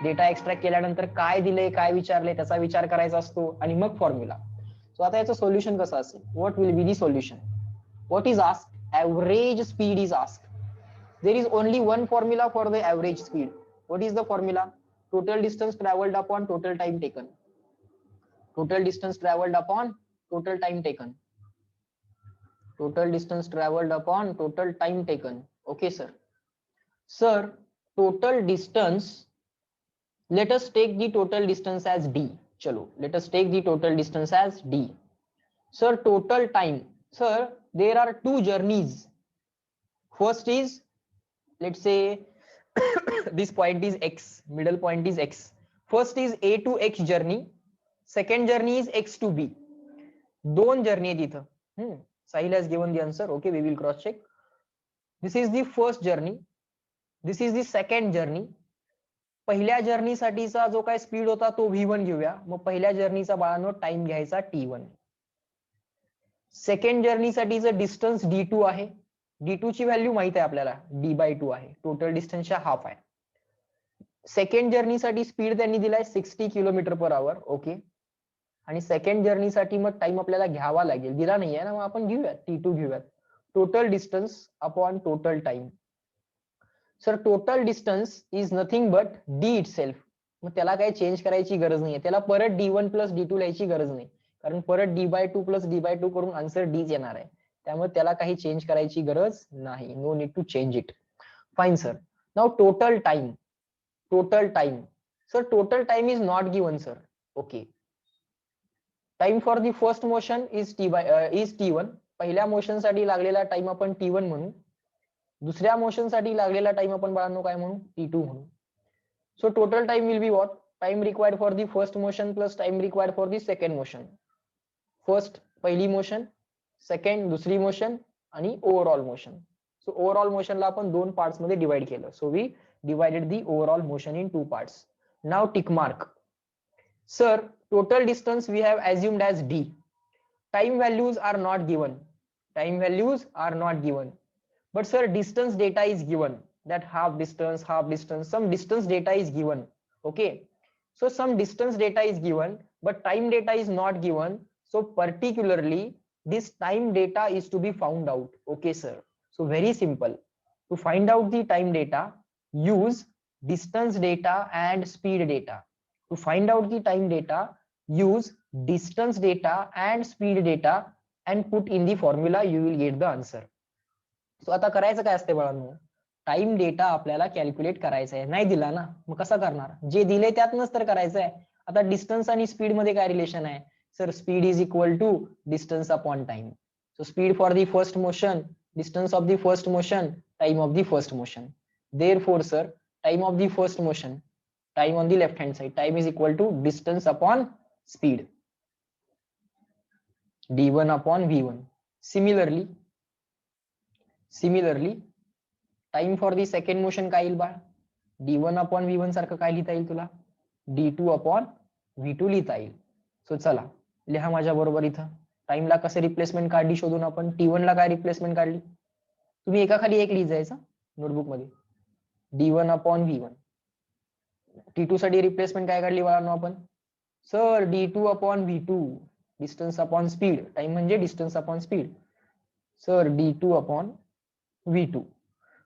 Speaker 1: डेटा एक्स्ट्रॅक्ट केल्यानंतर काय दिलंय, काय विचारलंय त्याचा विचार करायचा असतो, आणि मग फॉर्म्युला. सो आता याचं सोल्युशन कसं असेल? What will be the solution? What is asked? Average speed is asked. There is only one formula for the average speed. What is the formula? Total distance travelled upon total time taken. Total distance travelled upon total time taken. Total distance traveled upon total time taken. Okay sir. Sir, total distance, let us take the total distance as d. Chalo, let us take the total distance as d. Sir, total time. Sir, there are two journeys. First is, let's say this point is x, middle point is x. First is a to x journey. Second journey is x to b. दोन journey आहेत इथं. Sahil has given the answer. Okay, we will cross check. This is the first journey, this is the second journey. पहिल्या जर्नीसाठीचा जो काय speed होता तो v1 घेऊया. मग पहिल्या जर्नीचा बाळांनो टाइम घ्यायचा t1. सेकंड जर्नीसाठीचं डिस्टन्स d2 आहे. d2 ची व्हॅल्यू माहित आहे आपल्याला, d/2 आहे, टोटल डिस्टन्सच्या हाफ आहे. सेकंड जर्नीसाठी स्पीड त्यांनी दिलाय 60 km/h. ओके, आणि सेकंड जर्नीसाठी मग टाइम आपल्याला घ्यावा लागेल. दिला नाहीये ना, मग आपण घेऊयात, t2 घेऊयात. Total distance upon total time. Sir, total distance is nothing but d itself. मग त्याला काही चेंज करायची गरज नाहीये. त्याला परत d1 प्लस d2 लिहायची गरज नाही, कारण परत d/2 प्लस d/2 करून आन्सर dच येणार आहे. त्यामुळे त्याला काही चेंज करायची गरज नाही. No need to change it. Fine sir. Now total time. Total time. Sir, total time is not given sir. Okay, time for the first motion is t1. पहिल्या मोशन साठी लागलेला टाइम आपण t1 म्हणू. दुसऱ्या motion साठी लागलेला time आपण बाळांनो काय म्हणू? t2 म्हणू. So total time will be what? Time required for the first motion plus time required for the second motion. First पहिली मोशन, सेकंड दुसरी मोशन आणि ओव्हरऑल मोशन. सो ओव्हरऑल मोशनला आपण दोन पार्ट्स मध्ये डिवाइड केलं. So we divided the overall motion in two parts. Now tick mark. Sir, total distance we have assumed as d. Time values are not given. Time values are not given. But sir, distance data is given. That half distance, some distance data is given. Okay. So some distance data is given, but time data is not given. So particularly this time data is to be found out. Okay, sir. So very simple. To find out the time data, use distance data and speed data. To find out the time data, use distance data and speed data and put in the formula. You will get the answer. So आता करायचं काय असते बाळांनो, time data आपल्याला calculate करायचा आहे. नाही दिला ना, मग कसं करणार? जे दिले त्यातनंच तर करायचं आहे. आता डिस्टन्स आणि स्पीड मध्ये काय रिलेशन आहे? Sir, speed is equal to distance upon time. So speed for the first motion, distance of the first motion, time of the first motion. Therefore, sir, time of the first motion, time on the left hand side, time is equal to distance upon speed, d1 upon v1. Similarly, time for the second motion काय येईल बा? d1 upon v1 सारखं काय लिहिता येईल तुला? d2 upon v2 लिहिता येईल. सो चला लिहा माझ्या बरोबर इथं. टाइमला कसं रिप्लेसमेंट काढली शोधून आपण. t1 ला काय रिप्लेसमेंट काढली? तुम्ही एका खाली एक लिहित जायचं नोटबुक मध्ये. d1 upon v1. t2 साठी रिप्लेसमेंट काय काढली बाळांनो आपण? Sir, d2 upon v2, distance upon speed. Time म्हणजे distance upon speed. Sir, d2 upon v2.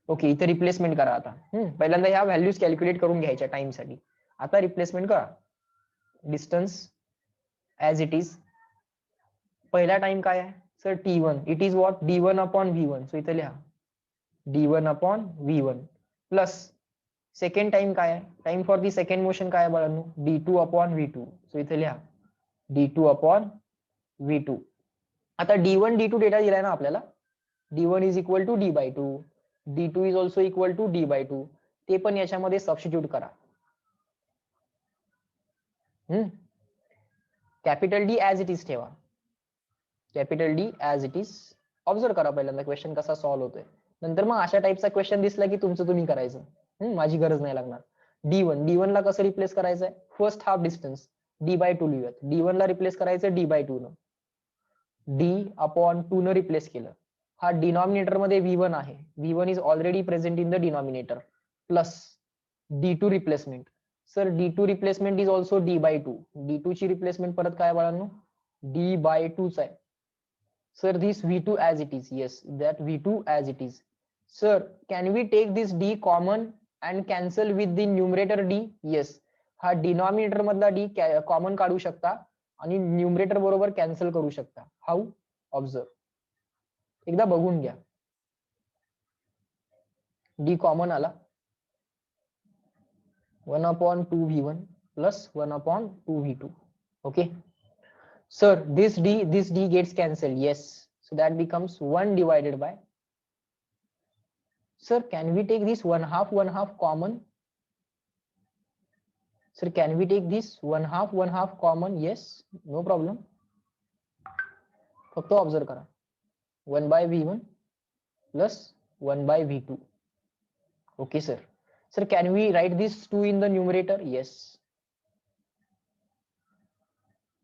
Speaker 1: Okay, इथे रिप्लेसमेंट करा आता. पहिल्यांदा ह्या व्हॅल्यूज कॅल्क्युलेट करून घ्यायच्या टाइम साठी. आता रिप्लेसमेंट करा. Distance as it is. पहिला टाइम काय आहे? Sir, t1. It is what? d1 upon v1. सो इथे लिहा d1 upon v1 plus second time काय आहे? Time for the second motion काय आहे बाळांनो? d2 upon v2. सो इथे लिहा d2 अपॉन v2. आता d1 d2 डेटा दिलाय ना आपल्याला. d1 is equal to d by 2, d2 is also equal to d by 2. ते पण याच्यामध्ये सबस्टिट्यूट करा. Capital D as it is ठेवा. Capital D as it is. Observe करा पहिल्यांदा क्वेश्चन कसा सॉल्व्ह होतोय. नंतर मग अशा टाईपचा क्वेश्चन दिसला की तुमचं तुम्ही करायचं. माझी गरज नाही लागणार. d1 ला कसं रिप्लेस करायचंय? First half distance d by 2 लिहूयात. d1 ला रिप्लेस करायचं d बाय 2 न. d अपॉन 2 न रिप्लेस केलं. हा डिनॉमिनेटर मध्ये v1 आहे. v1 is already present in the denominator plus d2 replacement. Sir, d2 replacement is also d by 2. d2 ची रिप्लेसमेंट परत काय बाळांनो? d बाय 2 आहे. Sir, this v2 as it is. Yes, that v2 as it is. Sir, can we take this d common and cancel with the numerator d? Yes. हा denominator मधला d common काढू शकता आणि numerator बरोबर cancel करू शकता. हाऊ? Observe. एकदा बघून घ्या. d कॉमन आला 1 upon 2v1 plus 1 upon 2v2. Okay. Sir, this d gets cancelled. Yes. So that becomes 1 divided by. Sir, can we take this 1/2 common? Sir, can we take this 1/2 common? Yes. No problem. फक्त observe करा. 1 by v1 plus 1 by v2. Okay, sir. Sir, can we write this 2 in the numerator? Yes.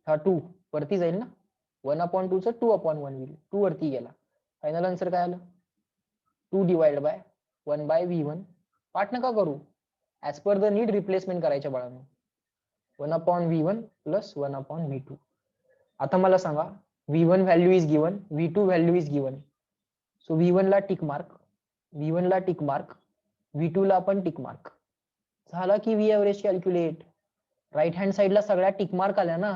Speaker 1: हा 2 वरती जाईल ना. 1 upon 2 च 2 upon 1 होईल. 2 वरती गेला. फायनल आन्सर काय आलं? 2 डिवाइड बाय 1 by v1. पाठ नका करू. As per the need replacement करायच्या बाळांनो. 1 upon v1 plus 1 upon v2. आता मला सांगा, v1 value is given, v2 value is given. So v1 ला टिक मार्क, v1 ला टिक मार्क, v2 ला पण टिक मार्क. झाला की v average calculate. Right hand साइडला सगळ्या टिक मार्क आल्या ना,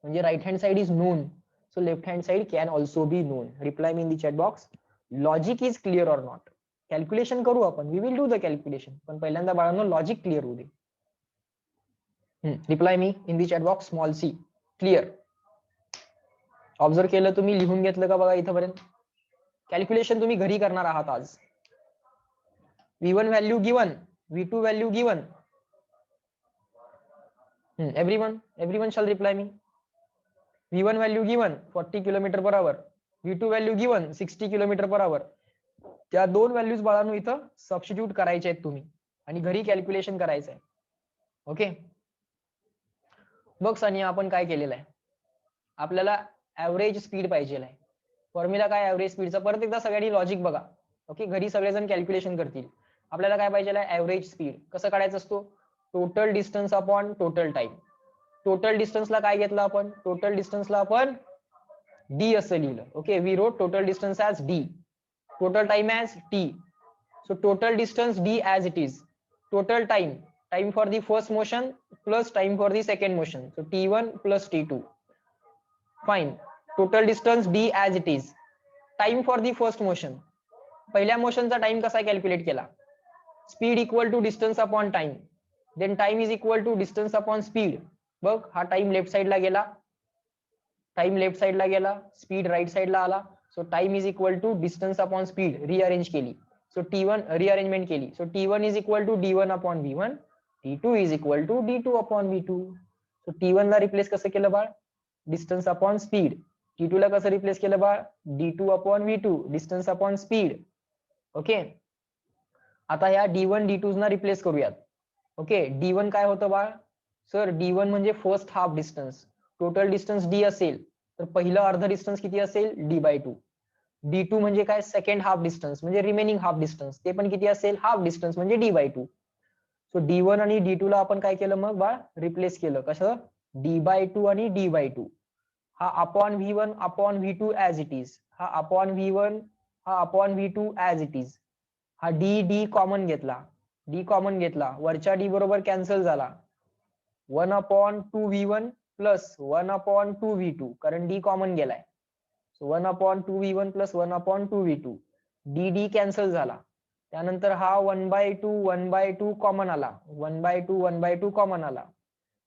Speaker 1: म्हणजे right hand side is known. So left hand side can also be known. Reply me in the chat box. Logic is clear or not? Calculation करू आपण. We will do the calculation. पण पहिल्यांदा बाळांनो logic clear होऊ दे. Reply me in the chat box. Small c clear. Observe केलं तुम्ही? लिहून घेतलं का बघा इथपर्यंत? कॅल्क्युलेशन तुम्ही घरी करणार आहात आज. v1 value given, v2 value given. everyone shall reply me. V1 value given 40 km per hour, V2 value given 60 km per hour. त्या दोन व्हॅल्यूज बाळांनो इथं सबस्टिट्यूट करायचे आहेत तुम्ही आणि घरी कॅल्क्युलेशन करायचं आहे. ओके, बघ सानिया आपण काय केलेलं आहे, आपल्याला ऍव्हरेज स्पीड पाहिजे आहे. फॉर्म्युला काय ऍव्हरेज स्पीडचा, परत एकदा सगळ्यांनी लॉजिक बघा. ओके, घरी सगळेजण कॅल्क्युलेशन करतील. आपल्याला काय पाहिजे आहे, ऍव्हरेज स्पीड. कसं काढायचं असतो, total distance upon total time. Total डिस्टन्सला काय घेतलं आपण, टोटल डिस्टन्सला आपण डी असं लिहिलं. Okay, we wrote total distance as D, total time as t. So total distance d as it is, total time for the first motion plus time for the second motion, so t1 plus t2. Fine, total distance d as it is, time for the first motion. पहिल्या मोशनचा time कसा calculate केला, speed equal to distance upon time, then time is equal to distance upon speed. बघ हा time left साइडला गेला, time left साइडला गेला, स्पीड राइट साइडला आला. So time is equal to distance upon speed, rearrange केली. सो टी1 रिअरेंजमेंट केली. So T one is equal to D one upon V one, T two is equal to D two upon V two. So T one ला replace कसं केलं बाळ, distance upon speed. T two ला कसं replace केलं बाळ, D two upon V two, distance upon speed. Okay, आता या डी1 डी2 ना रिप्लेस करूयात. ओके, डी1 काय होतं बाळ, सर डी1 म्हणजे first half distance. Total distance D असेल तर पहिलं अर्ध डिस्टन्स किती असेल, डी बाय टू. डी2 म्हणजे काय, सेकंड हाफ डिस्टन्स म्हणजे रिमेनिंग हाफ डिस्टन्स, ते पण किती असेल, हाफ डिस्टन्स म्हणजे D by to. So D1 आणि डी2 ला आपण काय केलं मग बाळ, रिप्लेस केलं. कसं, डी बाय टू आणि डी बाय टू. हा upon V one upon V two as it is, हा अपॉन व्ही1 हा upon V two as it is. हा डी डी कॉमन घेतला, डी कॉमन घेतला, वरच्या डी बरोबर कॅन्सल झाला. 1 upon 2v1 plus 1 upon 2v2, कारण डी कॉमन गेलाय. सो 1 upon 2v1 plus 1 upon 2v2, D D cancel झाला. त्यानंतर हा 1/2 कॉमन आला, 1/2 कॉमन आला.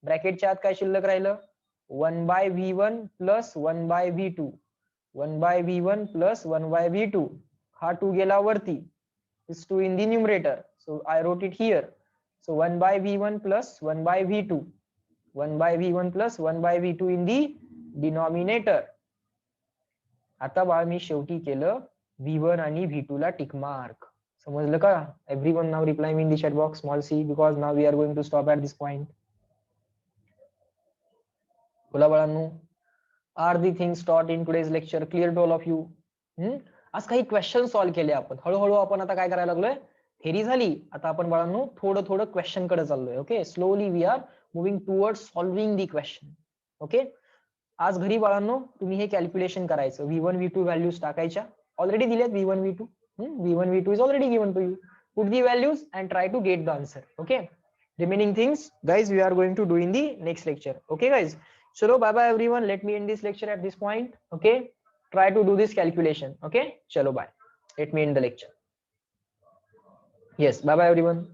Speaker 1: ब्रॅकेटच्या आत काय शिल्लक राहिलं, 1/v1 plus 1/v2, 1/v1 plus 1/v2. हा 2 गेला वरती, this 2 in the numerator, so I wrote it here. So 1/v1 plus 1/v2, 1/v1 plus 1/v2 in the denominator. आता बाळ मी शेवटी केलं v1 आणि v2 ला टिक मार्क. समजलं का? Everyone now reply me in the chat box small c, because now we are going to stop at this point. बोला बाळांनो, are the things taught in today's lecture clear to all of you? आज काही question solve केले आपण. हळूहळू आपण आता काय करायला लागलोय, थेरी झाली, आता आपण बाळांनो थोडं थोडं क्वेश्चन कडे चाललोय. Okay, slowly we are moving towards solving the question. Okay, आज घरी बाळांनो तुम्ही हे कॅल्क्युलेशन करायचं. v1 v2 व्हॅल्यूज टाकायच्या, ऑलरेडी दिल्यात v1 v2. v1 v2 is already given to you. Put the values and try to get the answer. Okay, remaining things guys we are going to do in the next lecture. Okay guys, chalo bye bye everyone, let me end this lecture at this point. Okay, try to do this calculation. Okay, chalo bye, let me end the lecture. Yes, bye bye everyone.